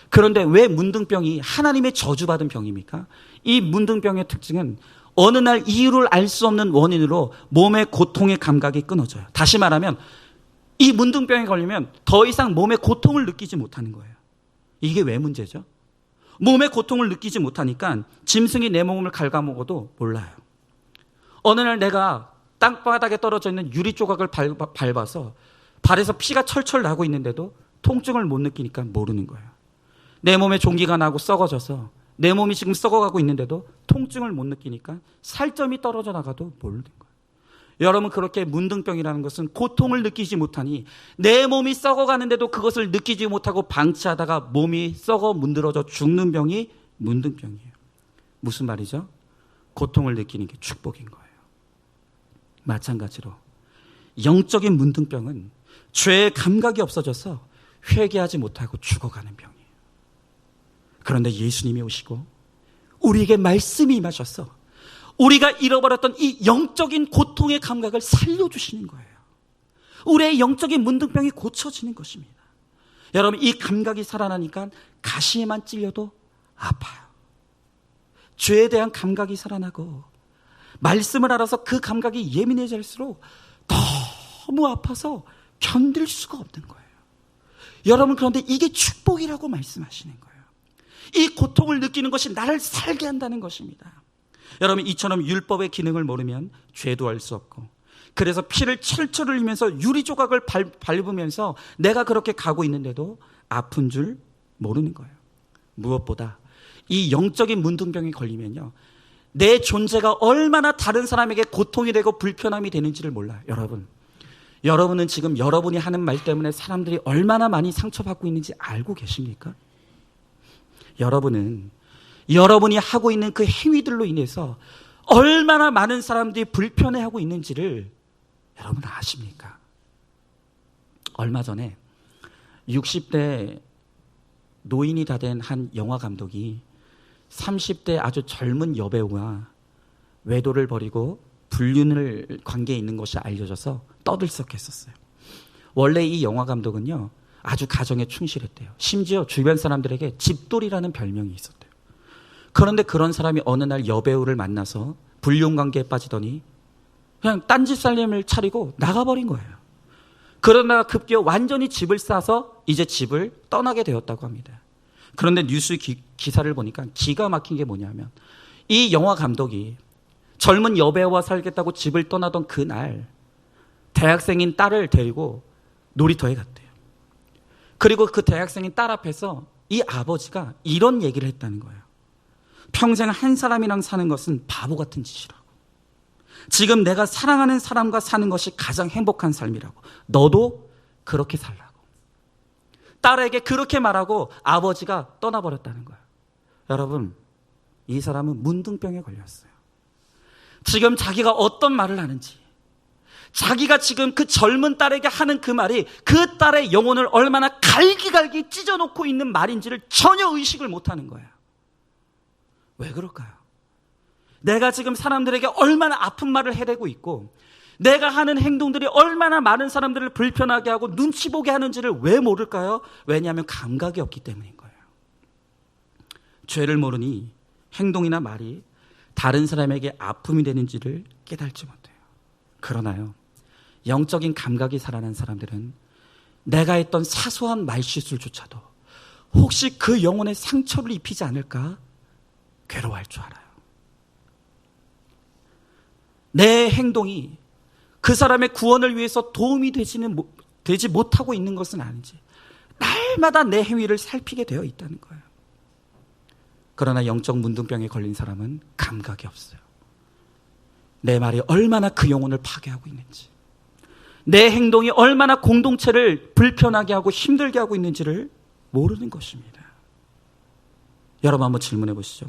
그런데 왜 문둥병이 하나님의 저주받은 병입니까? 이 문둥병의 특징은 어느 날 이유를 알 수 없는 원인으로 몸의 고통의 감각이 끊어져요. 다시 말하면 이 문둥병에 걸리면 더 이상 몸의 고통을 느끼지 못하는 거예요. 이게 왜 문제죠? 몸의 고통을 느끼지 못하니까 짐승이 내 몸을 갉아먹어도 몰라요. 어느 날 내가 땅바닥에 떨어져 있는 유리 조각을 밟아서 발에서 피가 철철 나고 있는데도 통증을 못 느끼니까 모르는 거예요. 내 몸에 종기가 나고 썩어져서 내 몸이 지금 썩어가고 있는데도 통증을 못 느끼니까 살점이 떨어져 나가도 모르는 거예요. 여러분, 그렇게 문둥병이라는 것은 고통을 느끼지 못하니 내 몸이 썩어가는데도 그것을 느끼지 못하고 방치하다가 몸이 썩어 문드러져 죽는 병이 문둥병이에요. 무슨 말이죠? 고통을 느끼는 게 축복인 거예요. 마찬가지로 영적인 문둥병은 죄의 감각이 없어져서 회개하지 못하고 죽어가는 병이에요. 그런데 예수님이 오시고 우리에게 말씀이 임하셔서 우리가 잃어버렸던 이 영적인 고통의 감각을 살려주시는 거예요. 우리의 영적인 문둥병이 고쳐지는 것입니다. 여러분, 이 감각이 살아나니까 가시에만 찔려도 아파요. 죄에 대한 감각이 살아나고 말씀을 알아서 그 감각이 예민해질수록 너무 아파서 견딜 수가 없는 거예요. 여러분, 그런데 이게 축복이라고 말씀하시는 거예요. 이 고통을 느끼는 것이 나를 살게 한다는 것입니다. 여러분, 이처럼 율법의 기능을 모르면 죄도 할 수 없고 그래서 피를 철철 흘리면서 유리 조각을 밟으면서 내가 그렇게 가고 있는데도 아픈 줄 모르는 거예요. 무엇보다 이 영적인 문둥병에 걸리면요, 내 존재가 얼마나 다른 사람에게 고통이 되고 불편함이 되는지를 몰라요. 여러분은 지금 여러분이 하는 말 때문에 사람들이 얼마나 많이 상처받고 있는지 알고 계십니까? 여러분이 하고 있는 그 행위들로 인해서 얼마나 많은 사람들이 불편해하고 있는지를 여러분 아십니까? 얼마 전에 60대 노인이 다 된 한 영화 감독이 30대 아주 젊은 여배우가 외도를 벌이고 불륜을 관계에 있는 것이 알려져서 떠들썩했었어요. 원래 이 영화 감독은요, 아주 가정에 충실했대요. 심지어 주변 사람들에게 집돌이라는 별명이 있었대요. 그런데 그런 사람이 어느 날 여배우를 만나서 불륜 관계에 빠지더니 그냥 딴짓 살림을 차리고 나가버린 거예요. 그러나 급기야 완전히 집을 싸서 이제 집을 떠나게 되었다고 합니다. 그런데 뉴스 기사를 보니까 기가 막힌 게 뭐냐면 이 영화 감독이 젊은 여배우와 살겠다고 집을 떠나던 그날 대학생인 딸을 데리고 놀이터에 갔대요. 그리고 그 대학생인 딸 앞에서 이 아버지가 이런 얘기를 했다는 거예요. 평생 한 사람이랑 사는 것은 바보 같은 짓이라고. 지금 내가 사랑하는 사람과 사는 것이 가장 행복한 삶이라고. 너도 그렇게 살라고. 딸에게 그렇게 말하고 아버지가 떠나버렸다는 거예요. 여러분, 이 사람은 문둥병에 걸렸어요. 지금 자기가 어떤 말을 하는지, 자기가 지금 그 젊은 딸에게 하는 그 말이 그 딸의 영혼을 얼마나 갈기갈기 찢어놓고 있는 말인지를 전혀 의식을 못하는 거예요. 왜 그럴까요? 내가 지금 사람들에게 얼마나 아픈 말을 해대고 있고 내가 하는 행동들이 얼마나 많은 사람들을 불편하게 하고 눈치 보게 하는지를 왜 모를까요? 왜냐하면 감각이 없기 때문인 거예요. 죄를 모르니 행동이나 말이 다른 사람에게 아픔이 되는지를 깨닫지 못해요. 그러나요, 영적인 감각이 살아난 사람들은 내가 했던 사소한 말실수조차도 혹시 그 영혼에 상처를 입히지 않을까 괴로워할 줄 알아요. 내 행동이 그 사람의 구원을 위해서 도움이 되지 못하고 있는 것은 아닌지 날마다 내 행위를 살피게 되어 있다는 거예요. 그러나 영적 문둥병에 걸린 사람은 감각이 없어요. 내 말이 얼마나 그 영혼을 파괴하고 있는지, 내 행동이 얼마나 공동체를 불편하게 하고 힘들게 하고 있는지를 모르는 것입니다. 여러분 한번 질문해 보시죠.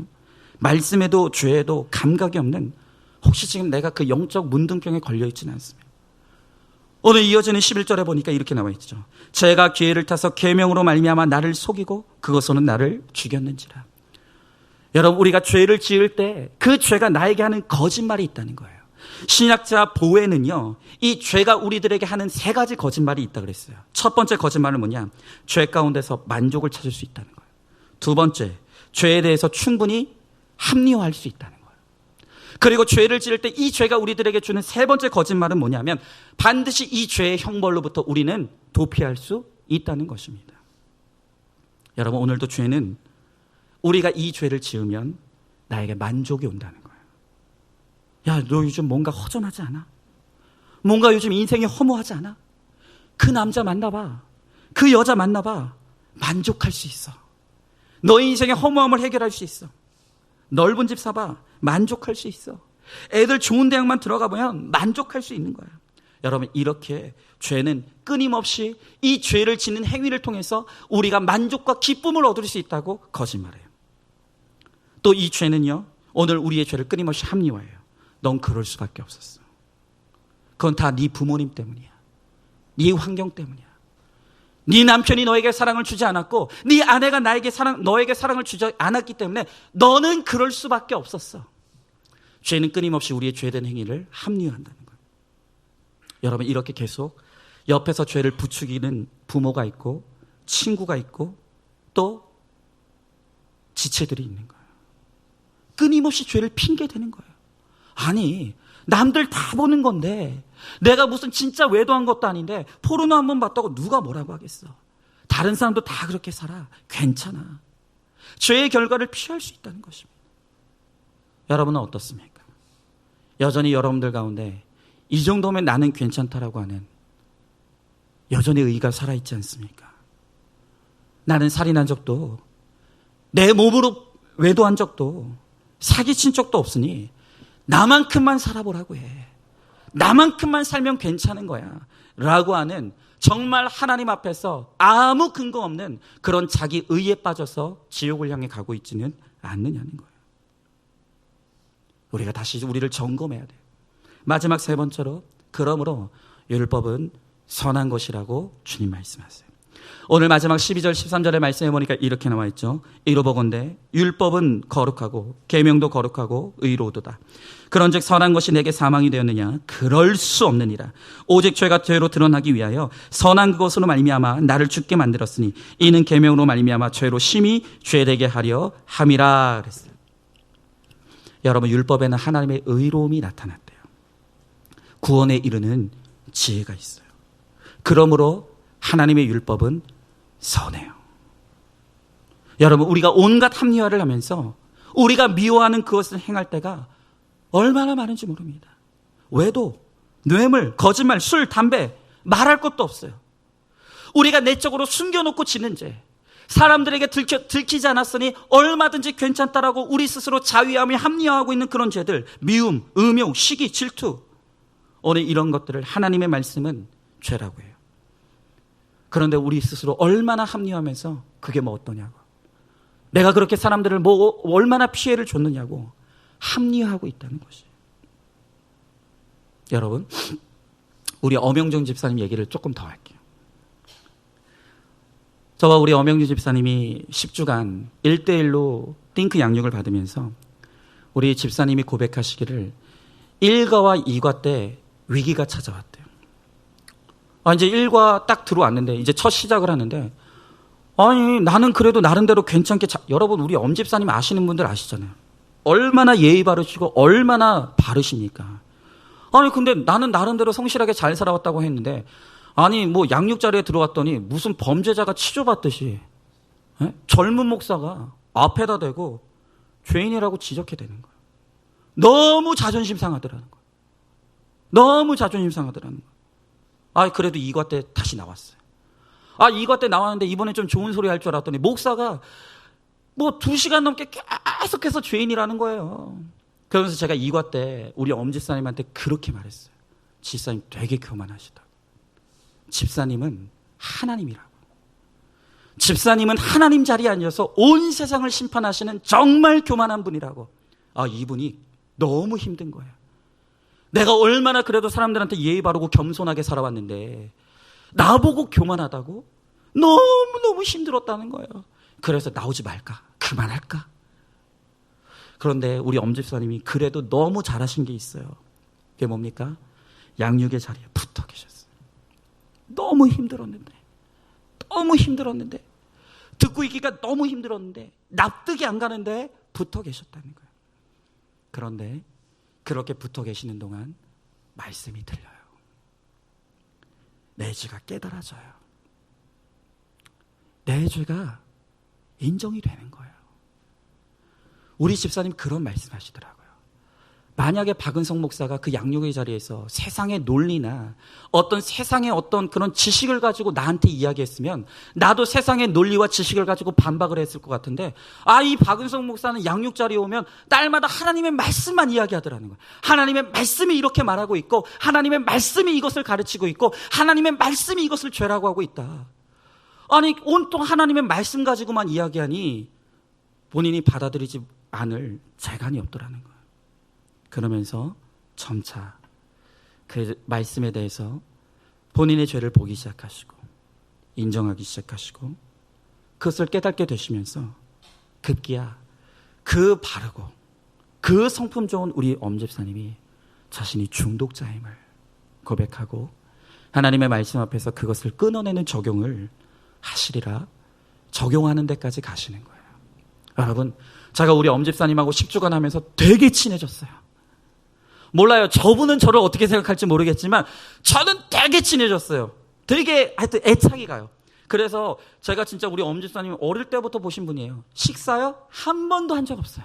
말씀에도 죄에도 감각이 없는, 혹시 지금 내가 그 영적 문둥병에 걸려 있지는 않습니다. 오늘 이어지는 11절에 보니까 이렇게 나와 있죠. 제가 기회를 타서 계명으로 말미암아 나를 속이고 그것으로는 나를 죽였는지라. 여러분, 우리가 죄를 지을 때 그 죄가 나에게 하는 거짓말이 있다는 거예요. 신약자 보에는요, 이 죄가 우리들에게 하는 세 가지 거짓말이 있다고 그랬어요. 첫 번째 거짓말은 뭐냐? 죄 가운데서 만족을 찾을 수 있다는 거예요. 두 번째, 죄에 대해서 충분히 합리화할 수 있다는 거예요. 그리고 죄를 지을 때 이 죄가 우리들에게 주는 세 번째 거짓말은 뭐냐면 반드시 이 죄의 형벌로부터 우리는 도피할 수 있다는 것입니다. 여러분, 오늘도 죄는 우리가 이 죄를 지으면 나에게 만족이 온다는 거예요. 야, 너 요즘 뭔가 허전하지 않아? 뭔가 요즘 인생이 허무하지 않아? 그 남자 만나봐. 그 여자 만나봐. 만족할 수 있어. 너의 인생의 허무함을 해결할 수 있어. 넓은 집 사봐. 만족할 수 있어. 애들 좋은 대학만 들어가 보면 만족할 수 있는 거예요. 여러분, 이렇게 죄는 끊임없이 이 죄를 짓는 행위를 통해서 우리가 만족과 기쁨을 얻을 수 있다고 거짓말해요. 또 이 죄는요, 오늘 우리의 죄를 끊임없이 합리화해요. 넌 그럴 수밖에 없었어. 그건 다 네 부모님 때문이야. 네 환경 때문이야. 네 남편이 너에게 사랑을 주지 않았고 네 아내가 너에게 사랑을 주지 않았기 때문에 너는 그럴 수밖에 없었어. 죄는 끊임없이 우리의 죄된 행위를 합리화한다는 거예요. 여러분, 이렇게 계속 옆에서 죄를 부추기는 부모가 있고 친구가 있고 또 지체들이 있는 거예요. 끊임없이 죄를 핑계대는 거예요. 아니, 남들 다 보는 건데 내가 무슨 진짜 외도한 것도 아닌데 포르노 한 번 봤다고 누가 뭐라고 하겠어. 다른 사람도 다 그렇게 살아. 괜찮아. 죄의 결과를 피할 수 있다는 것입니다. 여러분은 어떻습니까? 여전히 여러분들 가운데 이 정도면 나는 괜찮다라고 하는 여전히 의의가 살아있지 않습니까? 나는 살인한 적도 내 몸으로 외도한 적도 사기친 적도 없으니 나만큼만 살아보라고 해. 나만큼만 살면 괜찮은 거야. 라고 하는 정말 하나님 앞에서 아무 근거 없는 그런 자기 의에 빠져서 지옥을 향해 가고 있지는 않느냐는 거예요. 우리가 다시 우리를 점검해야 돼요. 마지막 세 번째로, 그러므로 율법은 선한 것이라고 주님 말씀하세요. 오늘 마지막 12절 13절의 말씀해 보니까 이렇게 나와 있죠. 이로보건대 율법은 거룩하고 계명도 거룩하고 의로우도다. 그런즉 선한 것이 내게 사망이 되었느냐? 그럴 수 없느니라. 오직 죄가 죄로 드러나기 위하여 선한 그것으로 말미암아 나를 죽게 만들었으니 이는 계명으로 말미암아 죄로 심히 죄되게 하려 함이라 그랬어요. 여러분, 율법에는 하나님의 의로움이 나타났대요. 구원에 이르는 지혜가 있어요. 그러므로 하나님의 율법은 선해요. 여러분, 우리가 온갖 합리화를 하면서 우리가 미워하는 그것을 행할 때가 얼마나 많은지 모릅니다. 외도, 뇌물, 거짓말, 술, 담배 말할 것도 없어요. 우리가 내적으로 숨겨놓고 지는 죄, 사람들에게 들키지 않았으니 얼마든지 괜찮다라고 우리 스스로 자위하며 합리화하고 있는 그런 죄들, 미움, 음욕, 시기, 질투, 오늘 이런 것들을 하나님의 말씀은 죄라고 해요. 그런데 우리 스스로 얼마나 합리화하면서 그게 뭐 어떠냐고, 내가 그렇게 사람들을 뭐 얼마나 피해를 줬느냐고 합리화하고 있다는 것이에요. 여러분, 우리 엄영정 집사님 얘기를 조금 더 할게요. 저와 우리 엄영정 집사님이 10주간 1대1로 띵크 양육을 받으면서 우리 집사님이 고백하시기를 1과와 2과 때 위기가 찾아왔대요. 이제 1과 딱 들어왔는데 이제 첫 시작을 하는데, 아니 나는 그래도 나름대로 괜찮게 여러분, 우리 엄 집사님 아시는 분들 아시잖아요. 얼마나 예의 바르시고 얼마나 바르십니까? 아니 근데 나는 나름대로 성실하게 잘 살아왔다고 했는데, 아니 뭐 양육자리에 들어왔더니 무슨 범죄자가 치조받듯이 젊은 목사가 앞에다 대고 죄인이라고 지적해 대는 거예요. 너무 자존심 상하더라는 거예요. 너무 자존심 상하더라는 거예요. 그래도 2과 때 다시 나왔어요. 2과 때 나왔는데 이번에 좀 좋은 소리 할 줄 알았더니 목사가 뭐 2시간 넘게 계속해서 죄인이라는 거예요. 그러면서 제가 2과 때 우리 엄집사님한테 그렇게 말했어요. 집사님 되게 교만하시다. 집사님은 하나님이라고. 집사님은 하나님 자리에 앉아서 온 세상을 심판하시는 정말 교만한 분이라고. 이분이 너무 힘든 거예요. 내가 얼마나 그래도 사람들한테 예의 바르고 겸손하게 살아왔는데 나보고 교만하다고? 너무너무 힘들었다는 거예요. 그래서 나오지 말까? 그만할까? 그런데 우리 엄집사님이 그래도 너무 잘하신 게 있어요. 그게 뭡니까? 양육의 자리에 붙어 계셨어요. 너무 힘들었는데 듣고 있기가 너무 힘들었는데 납득이 안 가는데 붙어 계셨다는 거예요. 그런데 그렇게 붙어 계시는 동안 말씀이 들려요. 내 죄가 깨달아져요. 내 죄가 인정이 되는 거예요. 우리 집사님 그런 말씀하시더라고요. 만약에 박은성 목사가 그 양육의 자리에서 세상의 논리나 세상의 그런 지식을 가지고 나한테 이야기했으면 나도 세상의 논리와 지식을 가지고 반박을 했을 것 같은데, 이 박은성 목사는 양육 자리에 오면 딸마다 하나님의 말씀만 이야기하더라는 거예요. 하나님의 말씀이 이렇게 말하고 있고, 하나님의 말씀이 이것을 가르치고 있고, 하나님의 말씀이 이것을 죄라고 하고 있다. 온통 하나님의 말씀 가지고만 이야기하니 본인이 받아들이지 않을 재간이 없더라는 거예요. 그러면서 점차 그 말씀에 대해서 본인의 죄를 보기 시작하시고 인정하기 시작하시고 그것을 깨닫게 되시면서 급기야 그 바르고 그 성품 좋은 우리 엄집사님이 자신이 중독자임을 고백하고 하나님의 말씀 앞에서 그것을 끊어내는 적용을 하시리라 적용하는 데까지 가시는 거예요. 여러분, 제가 우리 엄집사님하고 10주간 하면서 되게 친해졌어요. 몰라요. 저분은 저를 어떻게 생각할지 모르겠지만 저는 되게 친해졌어요. 되게 하여튼 애착이 가요. 그래서 제가 진짜 우리 엄집사님 어릴 때부터 보신 분이에요. 식사요? 한 번도 한 적 없어요.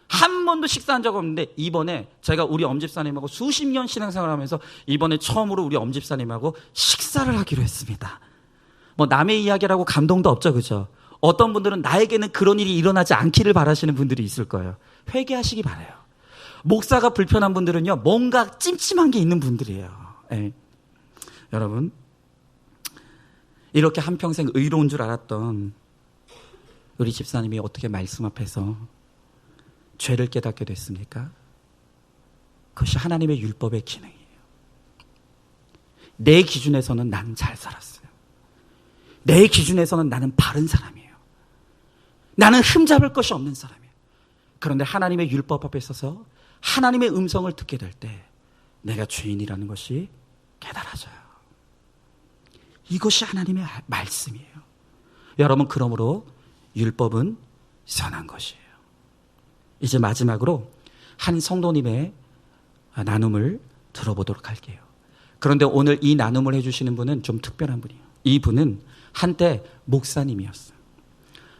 한 번도 식사한 적 없는데 이번에 제가 우리 엄집사님하고 수십 년 신앙생활을 하면서 이번에 처음으로 우리 엄집사님하고 식사를 하기로 했습니다. 뭐 남의 이야기라고 감동도 없죠, 그죠? 어떤 분들은 나에게는 그런 일이 일어나지 않기를 바라시는 분들이 있을 거예요. 회개하시기 바라요. 목사가 불편한 분들은요, 뭔가 찜찜한 게 있는 분들이에요. 네. 여러분, 이렇게 한평생 의로운 줄 알았던 우리 집사님이 어떻게 말씀 앞에서 죄를 깨닫게 됐습니까? 그것이 하나님의 율법의 기능이에요. 내 기준에서는 나는 잘 살았어요. 내 기준에서는 나는 바른 사람이에요. 나는 흠잡을 것이 없는 사람이에요. 그런데 하나님의 율법 앞에 서서 하나님의 음성을 듣게 될 때 내가 죄인이라는 것이 깨달아져요. 이것이 하나님의 말씀이에요. 여러분, 그러므로 율법은 선한 것이에요. 이제 마지막으로 한 성도님의 나눔을 들어보도록 할게요. 그런데 오늘 이 나눔을 해주시는 분은 좀 특별한 분이에요. 이 분은 한때 목사님이었어요.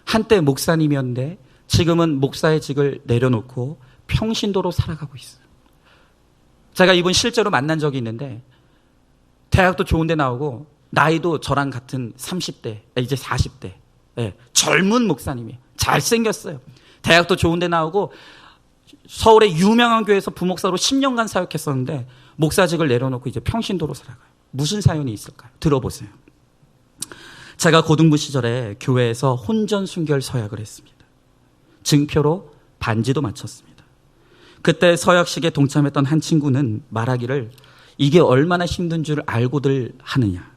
한때 목사님이었는데 지금은 목사의 직을 내려놓고 평신도로 살아가고 있어요. 제가 이분 실제로 만난 적이 있는데 대학도 좋은 데 나오고 나이도 저랑 같은 30대, 이제 40대. 네, 젊은 목사님이에요. 잘생겼어요. 대학도 좋은 데 나오고 서울의 유명한 교회에서 부목사로 10년간 사역했었는데 목사직을 내려놓고 이제 평신도로 살아가요. 무슨 사연이 있을까요? 들어보세요. 제가 고등부 시절에 교회에서 혼전 순결 서약을 했습니다. 증표로 반지도 맞췄습니다. 그때 서약식에 동참했던 한 친구는 말하기를 이게 얼마나 힘든 줄 알고들 하느냐.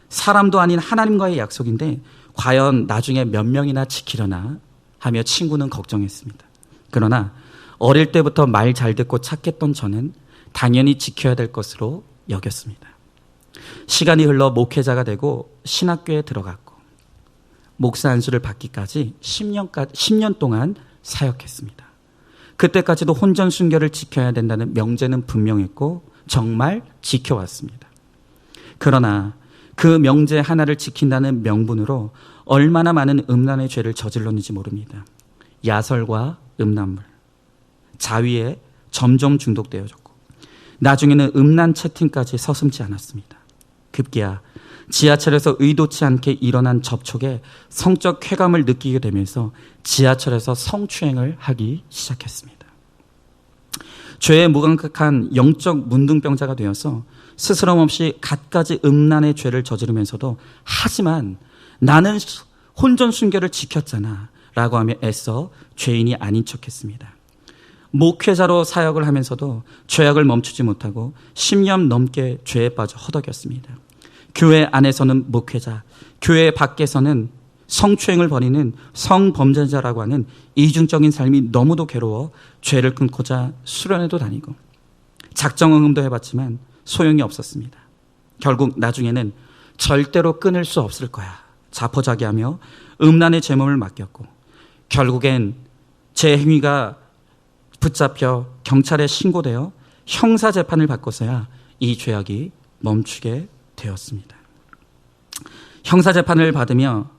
사람도 아닌 하나님과의 약속인데 과연 나중에 몇 명이나 지키려나 하며 친구는 걱정했습니다. 그러나 어릴 때부터 말 잘 듣고 착했던 저는 당연히 지켜야 될 것으로 여겼습니다. 시간이 흘러 목회자가 되고 신학교에 들어갔고 목사 안수를 받기까지 10년 동안 사역했습니다. 그때까지도 혼전 순결을 지켜야 된다는 명제는 분명했고 정말 지켜왔습니다. 그러나 그 명제 하나를 지킨다는 명분으로 얼마나 많은 음란의 죄를 저질렀는지 모릅니다. 야설과 음란물, 자위에 점점 중독되어졌고 나중에는 음란 채팅까지 서슴지 않았습니다. 급기야 지하철에서 의도치 않게 일어난 접촉에 성적 쾌감을 느끼게 되면서 지하철에서 성추행을 하기 시작했습니다. 죄에 무감각한 영적 문둥병자가 되어서 스스럼 없이 갖가지 음란의 죄를 저지르면서도 하지만 나는 혼전 순결을 지켰잖아 라고 하며 애써 죄인이 아닌 척했습니다. 목회자로 사역을 하면서도 죄악을 멈추지 못하고 10년 넘게 죄에 빠져 허덕였습니다. 교회 안에서는 목회자, 교회 밖에서는 성추행을 벌이는 성범죄자라고 하는 이중적인 삶이 너무도 괴로워 죄를 끊고자 수련회도 다니고 작정응음도 해봤지만 소용이 없었습니다. 결국 나중에는 절대로 끊을 수 없을 거야 자포자기하며 음란의 죄몸을 맡겼고 결국엔 제 행위가 붙잡혀 경찰에 신고되어 형사재판을 받고서야 이 죄악이 멈추게 되었습니다. 형사재판을 받으며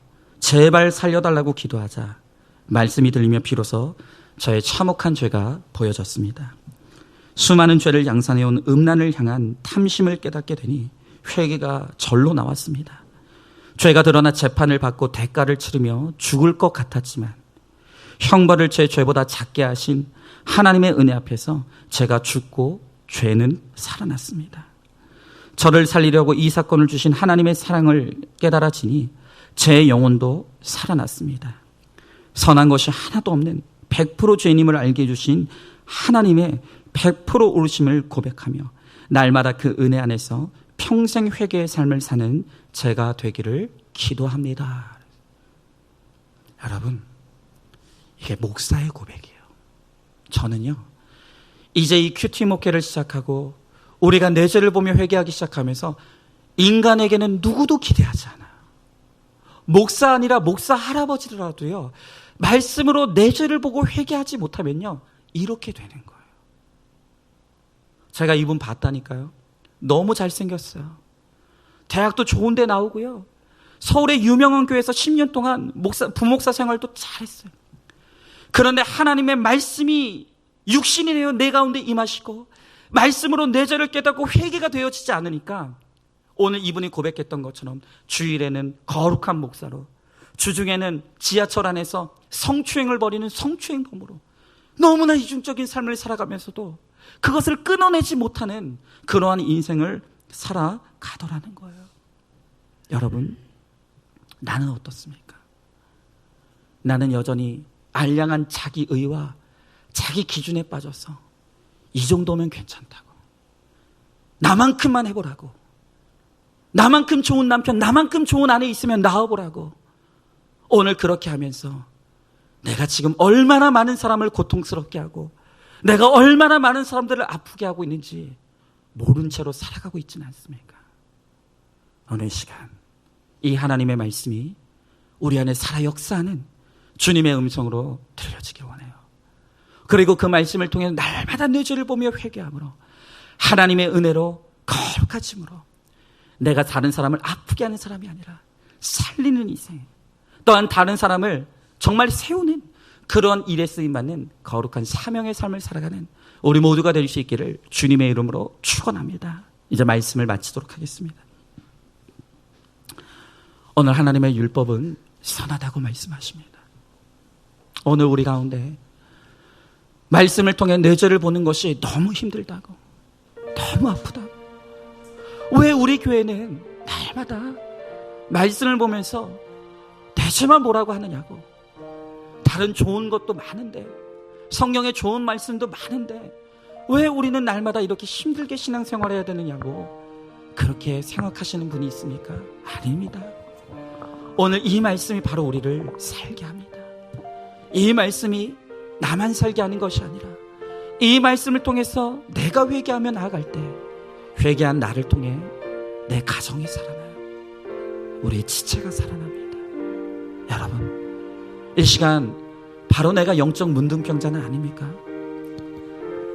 제발 살려달라고 기도하자 말씀이 들리며 비로소 저의 참혹한 죄가 보여졌습니다. 수많은 죄를 양산해온 음란을 향한 탐심을 깨닫게 되니 회개가 절로 나왔습니다. 죄가 드러나 재판을 받고 대가를 치르며 죽을 것 같았지만 형벌을 제 죄보다 작게 하신 하나님의 은혜 앞에서 제가 죽고 죄는 살아났습니다. 저를 살리려고 이 사건을 주신 하나님의 사랑을 깨달아지니 제 영혼도 살아났습니다. 선한 것이 하나도 없는 100% 죄인임을 알게 해주신 하나님의 100% 오르심을 고백하며 날마다 그 은혜 안에서 평생 회개의 삶을 사는 제가 되기를 기도합니다. 여러분, 이게 목사의 고백이에요. 저는요, 이제 이 큐티 목회를 시작하고 우리가 내 죄를 보며 회개하기 시작하면서 인간에게는 누구도 기대하지 않아요. 목사 아니라 목사 할아버지라도요, 말씀으로 내 죄를 보고 회개하지 못하면요, 이렇게 되는 거예요. 제가 이분 봤다니까요. 너무 잘생겼어요. 대학도 좋은 데 나오고요. 서울의 유명한 교회에서 10년 동안 부목사 생활도 잘했어요. 그런데 하나님의 말씀이 육신이 되어 내 가운데 임하시고 말씀으로 내 죄를 깨닫고 회개가 되어지지 않으니까 오늘 이분이 고백했던 것처럼 주일에는 거룩한 목사로, 주중에는 지하철 안에서 성추행을 벌이는 성추행범으로 너무나 이중적인 삶을 살아가면서도 그것을 끊어내지 못하는 그러한 인생을 살아가더라는 거예요. 여러분, 나는 어떻습니까? 나는 여전히 알량한 자기의와 자기 기준에 빠져서 이 정도면 괜찮다고, 나만큼만 해보라고, 나만큼 좋은 남편, 나만큼 좋은 아내 있으면 낳아보라고, 오늘 그렇게 하면서 내가 지금 얼마나 많은 사람을 고통스럽게 하고 내가 얼마나 많은 사람들을 아프게 하고 있는지 모른 채로 살아가고 있지는 않습니까? 오늘 시간 이 하나님의 말씀이 우리 안에 살아 역사하는 주님의 음성으로 들려지길 원해요. 그리고 그 말씀을 통해 날마다 내 죄를 보며 회개함으로 하나님의 은혜로 거룩한 짐으로 내가 다른 사람을 아프게 하는 사람이 아니라 살리는 인생, 또한 다른 사람을 정말 세우는 그런 일에 쓰임받는 거룩한 사명의 삶을 살아가는 우리 모두가 될 수 있기를 주님의 이름으로 축원합니다. 이제 말씀을 마치도록 하겠습니다. 오늘 하나님의 율법은 선하다고 말씀하십니다. 오늘 우리 가운데 말씀을 통해 내 죄를 보는 것이 너무 힘들다고, 너무 아프다고, 왜 우리 교회는 날마다 말씀을 보면서 내 죄만 보라고 하느냐고, 다른 좋은 것도 많은데, 성경에 좋은 말씀도 많은데 왜 우리는 날마다 이렇게 힘들게 신앙생활해야 되느냐고 그렇게 생각하시는 분이 있습니까? 아닙니다. 오늘 이 말씀이 바로 우리를 살게 합니다. 이 말씀이 나만 살게 하는 것이 아니라 이 말씀을 통해서 내가 회개하며 나아갈 때 회개한 나를 통해 내 가정이 살아나요. 우리의 지체가 살아납니다. 여러분, 이 시간 바로 내가 영적 문둥병자는 아닙니까?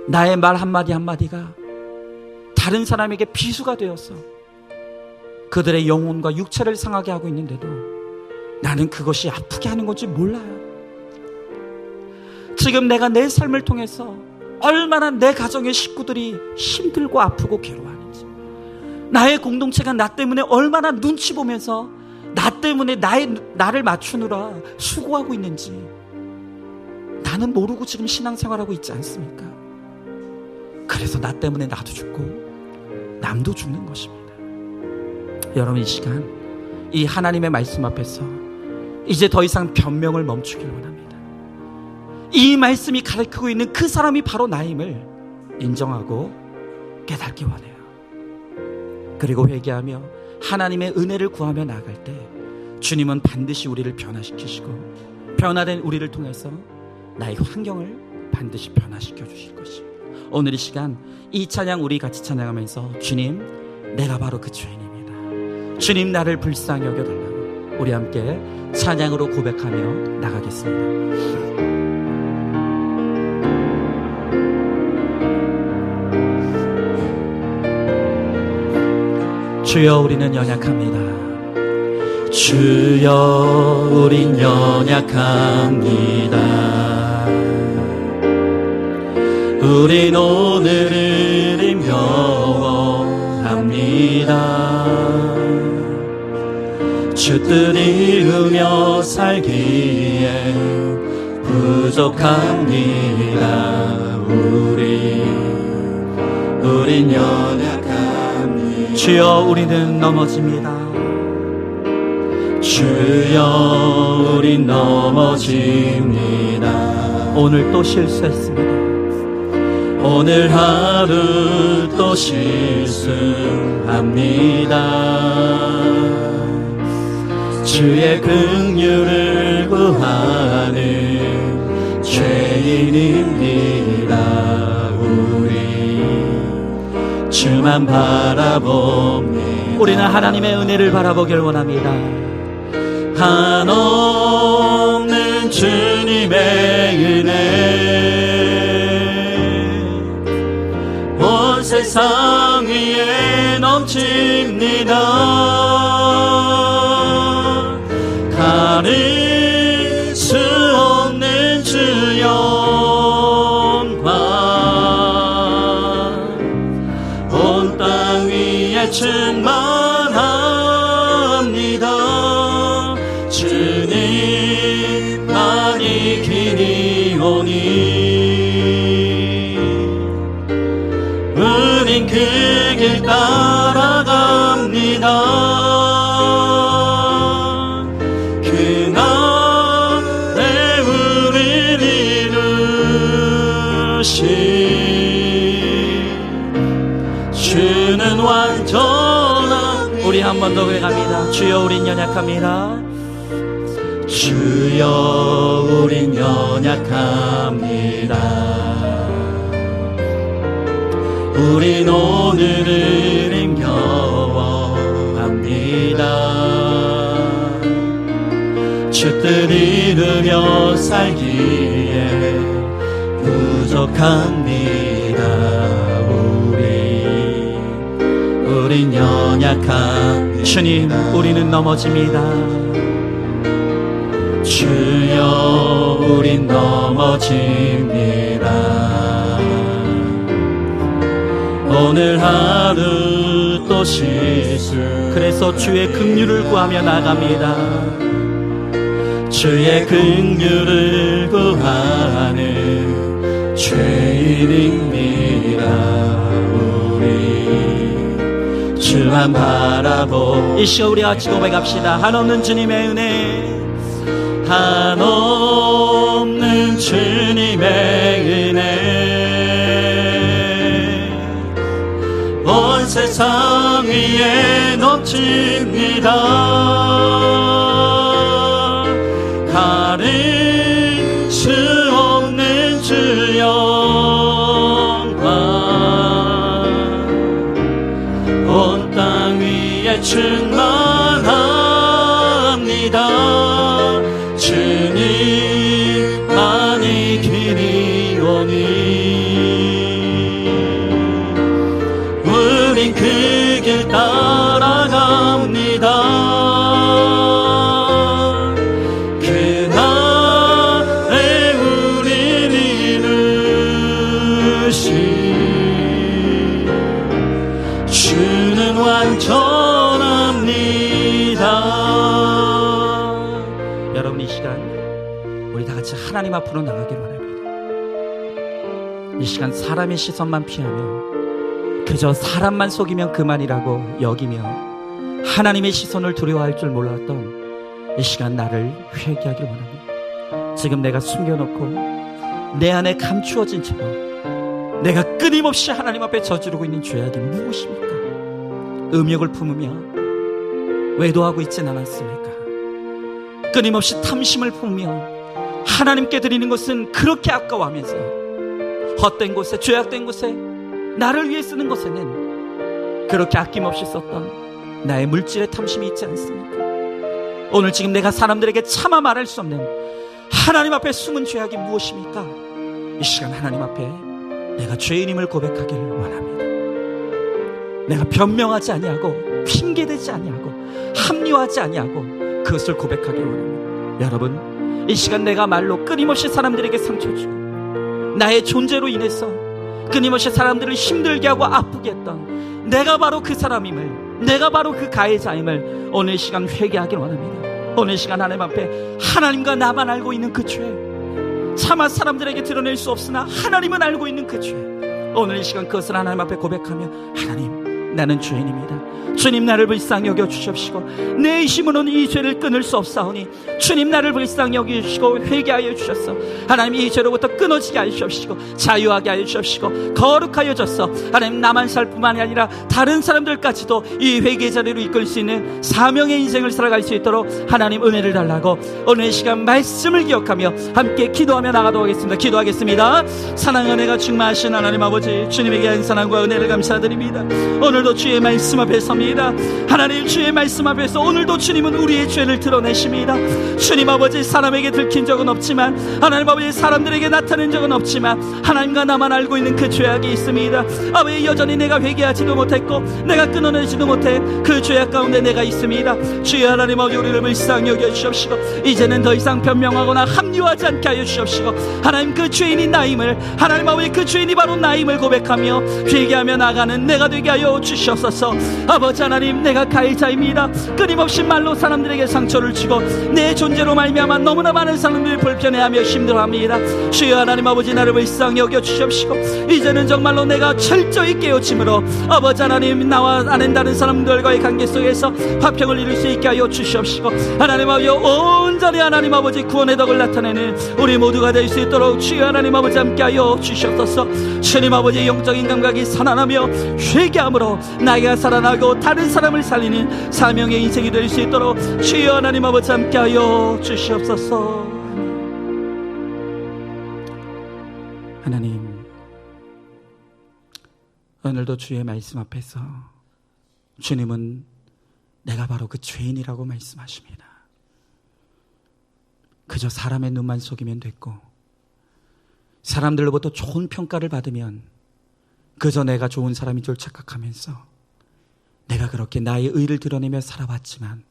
나의 말 한마디 한마디가 다른 사람에게 비수가 되어서 그들의 영혼과 육체를 상하게 하고 있는데도 나는 그것이 아프게 하는 건지 몰라요. 지금 내가 내 삶을 통해서 얼마나 내 가정의 식구들이 힘들고 아프고 괴로워하는지, 나의 공동체가 나 때문에 얼마나 눈치 보면서 나 때문에 나를 맞추느라 수고하고 있는지 나는 모르고 지금 신앙생활하고 있지 않습니까? 그래서 나 때문에 나도 죽고 남도 죽는 것입니다. 여러분, 이 시간 이 하나님의 말씀 앞에서 이제 더 이상 변명을 멈추길 원합니다. 이 말씀이 가르치고 있는 그 사람이 바로 나임을 인정하고 깨닫기 원해요. 그리고 회개하며 하나님의 은혜를 구하며 나아갈 때 주님은 반드시 우리를 변화시키시고 변화된 우리를 통해서 나의 환경을 반드시 변화시켜 주실 것이에요. 오늘 이 시간 이 찬양 우리 같이 찬양하면서 주님, 내가 바로 그 죄인입니다. 주님, 나를 불쌍히 여겨달라고 우리 함께 찬양으로 고백하며 나가겠습니다. 주여, 우리는 연약합니다. 주여, 우린 연약합니다. 우린 오늘을 힘겨워합니다. 주 뜻 이루며 살기에 부족합니다. 우린 연약합니다. 주여, 우리는 넘어집니다. 주여, 우린 넘어집니다. 오늘 또 실수했습니다. 오늘 하루 또 실수합니다. 주의 긍휼을 구하는 죄인입니다. 우리 주만 바라봅니다. 우리는 하나님의 은혜를 바라보길 원합니다. 한없는 주님의 은혜 온 세상 위에 넘칩니다. 가릴 수 없는 주 영광 온 땅 위에 충만합니다. 주님만이 길이 오니 우린 그 길 따라갑니다. 그날에 우릴 이루신 주는 완전한. 우리 한 번 더 고백합니다. 주여, 우린 연약합니다. 주여, 우린 연약합니다. 우린 오늘을 힘겨워합니다. 주 뜻 이루며 살기에 부족합니다. 우린 연약한 주님, 우리는 넘어집니다. 주여, 우린 넘어집니다. 오늘 하루 또 실수. 그래서 주의 긍휼을 구하며 나갑니다. 주의 긍휼을 구하는 죄인입니다. 우리 주만 바라보. 이 시간 우리 같이 고백합시다. 한없는 주님의 은혜, 한없는 주님의 은혜 온 세상 위에 넘칩니다. 가릴 수 없는 주 영광 온 땅 위에 충만합니다. 주님만이 길이 오니 우린 그 길 따라갑니다. 그날에 우린 이루신 주는 완전합니다. 여러분, 이 시간 우리 다 같이 하나님 앞으로 나가기를 원합니다. 이 시간 사람의 시선만 피하며 그저 사람만 속이면 그만이라고 여기며 하나님의 시선을 두려워할 줄 몰랐던 이 시간 나를 회개하기를 원합니다. 지금 내가 숨겨놓고 내 안에 감추어진 채로 내가 끊임없이 하나님 앞에 저지르고 있는 죄악이 무엇입니까? 음욕을 품으며 외도하고 있진 않았습니까? 끊임없이 탐심을 품으며 하나님께 드리는 것은 그렇게 아까워하면서 헛된 곳에, 죄악된 곳에, 나를 위해 쓰는 것에는 그렇게 아낌없이 썼던 나의 물질의 탐심이 있지 않습니까? 오늘 지금 내가 사람들에게 차마 말할 수 없는 하나님 앞에 숨은 죄악이 무엇입니까? 이 시간 하나님 앞에 내가 죄인임을 고백하기를 원합니다. 내가 변명하지 아니하고 핑계대지 아니하고 합리화하지 아니하고 그것을 고백하기를 원합니다. 여러분, 이 시간 내가 말로 끊임없이 사람들에게 상처 주고 나의 존재로 인해서 끊임없이 사람들을 힘들게 하고 아프게 했던 내가 바로 그 사람임을, 내가 바로 그 가해자임을 오늘 시간 회개하기를 원합니다. 오늘 시간 하나님 앞에 하나님과 나만 알고 있는 그 죄, 차마 사람들에게 드러낼 수 없으나 하나님은 알고 있는 그 죄, 오늘 이 시간 그것을 하나님 앞에 고백하며 하나님, 나는 죄인입니다. 주님, 나를 불쌍히 여겨주십시고 내 힘으로는 이 죄를 끊을 수 없사오니 주님, 나를 불쌍히 여겨주시고 회개하여 주셨어. 하나님, 이 죄로부터 끊어지게 하여 주십시고 자유하게 하여 주십시고 거룩하여 줬어. 하나님, 나만 살 뿐만이 아니라 다른 사람들까지도 이 회개 자리로 이끌 수 있는 사명의 인생을 살아갈 수 있도록 하나님 은혜를 달라고 오늘 이 시간 말씀을 기억하며 함께 기도하며 나가도록 하겠습니다. 기도하겠습니다. 사랑의 은혜가 충만하신 하나님 아버지, 주님에게 한 사랑과 은혜를 감사드립니다. 오늘도 주의 말씀 앞에 섭니다. 하나님, 주의 말씀 앞에서 오늘도 주님은 우리의 죄를 드러내십니다. 주님 아버지, 사람에게 들킨 적은 없지만, 하나님 아버지, 사람들에게 나타낸 적은 없지만 하나님과 나만 알고 있는 그 죄악이 있습니다. 아버지, 여전히 내가 회개하지도 못했고 내가 끊어내지도 못해 그 죄악 가운데 내가 있습니다. 주여 하나님 아버지, 우리를 불쌍히 여겨주시옵시고 이제는 더 이상 변명하거나 합리화하지 않게 하여 주시옵시고 하나님, 그 죄인이 나임을, 하나님 아버지, 그 죄인이 바로 나임을 고백하며 회개하며 나가는 내가 되게 하여 주시옵소서. 아버지 하나님, 내가 가해자입니다. 끊임없이 말로 사람들에게 상처를 주고 내 존재로 말미암아 너무나 많은 사람들이 불편해하며 힘들어합니다. 주여 하나님 아버지, 나를 불쌍히 여겨주시옵시고 이제는 정말로 내가 철저히 깨우침으로 아버지 하나님, 나와 아는 다른 사람들과의 관계 속에서 화평을 이룰 수 있게 하여 주시옵시고 하나님 아버지, 온전히 하나님 아버지 구원의 덕을 나타내는 우리 모두가 될 수 있도록 주여 하나님 아버지 함께 하여 주시옵소서. 주님 아버지, 영적인 감각이 살아나며 회개함으로 나이가 살아나고 다른 사람을 살리는 사명의 인생이 될 수 있도록 주여 하나님 아버지 함께하여 주시옵소서. 하나님, 오늘도 주의 말씀 앞에서 주님은 내가 바로 그 죄인이라고 말씀하십니다. 그저 사람의 눈만 속이면 됐고 사람들로부터 좋은 평가를 받으면 그저 내가 좋은 사람인 줄 착각하면서 내가 그렇게 나의 의를 드러내며 살아왔지만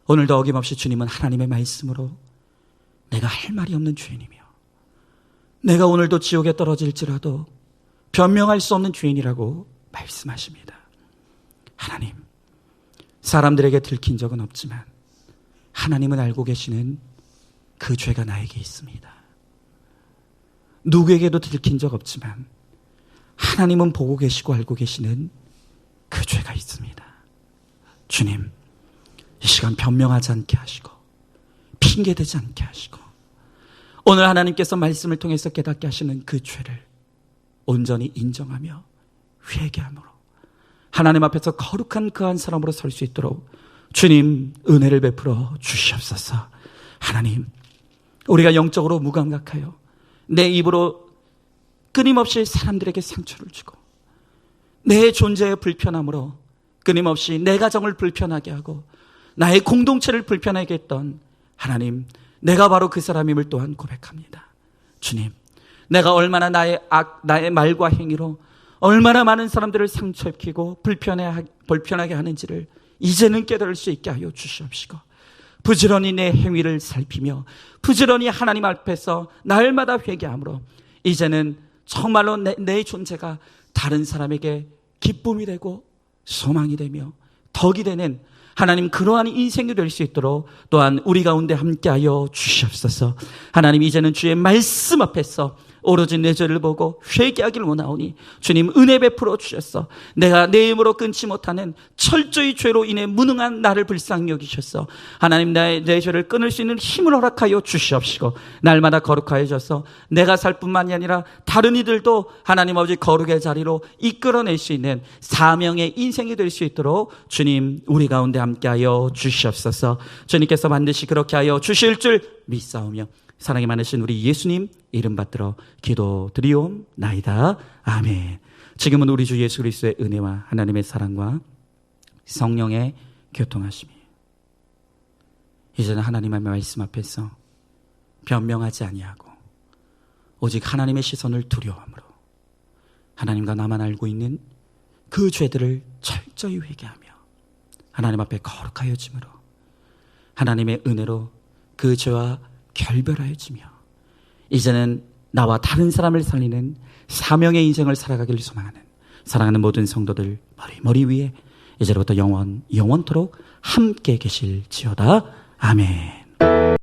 오늘도 어김없이 주님은 하나님의 말씀으로 내가 할 말이 없는 죄인이며 내가 오늘도 지옥에 떨어질지라도 변명할 수 없는 죄인이라고 말씀하십니다. 하나님, 사람들에게 들킨 적은 없지만 하나님은 알고 계시는 그 죄가 나에게 있습니다. 누구에게도 들킨 적 없지만 하나님은 보고 계시고 알고 계시는 그 죄가 있습니다. 주님, 이 시간 변명하지 않게 하시고 핑계대지 않게 하시고 오늘 하나님께서 말씀을 통해서 깨닫게 하시는 그 죄를 온전히 인정하며 회개함으로 하나님 앞에서 거룩한 그 한 사람으로 설 수 있도록 주님 은혜를 베풀어 주시옵소서. 하나님, 우리가 영적으로 무감각하여 내 입으로 끊임없이 사람들에게 상처를 주고 내 존재의 불편함으로 끊임없이 내 가정을 불편하게 하고 나의 공동체를 불편하게 했던 하나님, 내가 바로 그 사람임을 또한 고백합니다. 주님, 내가 얼마나 나의 말과 행위로 얼마나 많은 사람들을 상처입히고 불편하게 하는지를 이제는 깨달을 수 있게 하여 주시옵시고 부지런히 내 행위를 살피며 부지런히 하나님 앞에서 날마다 회개함으로 이제는 정말로 내 존재가 다른 사람에게 기쁨이 되고 소망이 되며 덕이 되는 하나님 그러한 인생이 될 수 있도록 또한 우리 가운데 함께하여 주시옵소서. 하나님, 이제는 주의 말씀 앞에서 오로지 내 죄를 보고 회개하기를 원하오니 주님 은혜 베풀어 주셨어. 내가 내 힘으로 끊지 못하는 철저히 죄로 인해 무능한 나를 불쌍히 여기셨어. 하나님, 내 죄를 끊을 수 있는 힘을 허락하여 주시옵시고 날마다 거룩하여 져서 내가 살 뿐만이 아니라 다른 이들도 하나님 아버지 거룩의 자리로 이끌어낼 수 있는 사명의 인생이 될 수 있도록 주님 우리 가운데 함께하여 주시옵소서. 주님께서 반드시 그렇게 하여 주실 줄 믿사오며 사랑이 많으신 우리 예수님 이름 받들어 기도드리옵나이다. 아멘. 지금은 우리 주 예수 그리스도의 은혜와 하나님의 사랑과 성령의 교통하심이 이제는 하나님의 말씀 앞에서 변명하지 아니하고 오직 하나님의 시선을 두려워함으로 하나님과 나만 알고 있는 그 죄들을 철저히 회개하며 하나님 앞에 거룩하여짐으로 하나님의 은혜로 그 죄와 결별하여지며 이제는 나와 다른 사람을 살리는 사명의 인생을 살아가기를 소망하는 사랑하는 모든 성도들 머리 위에 이제부터 영원토록 함께 계실지어다. 아멘.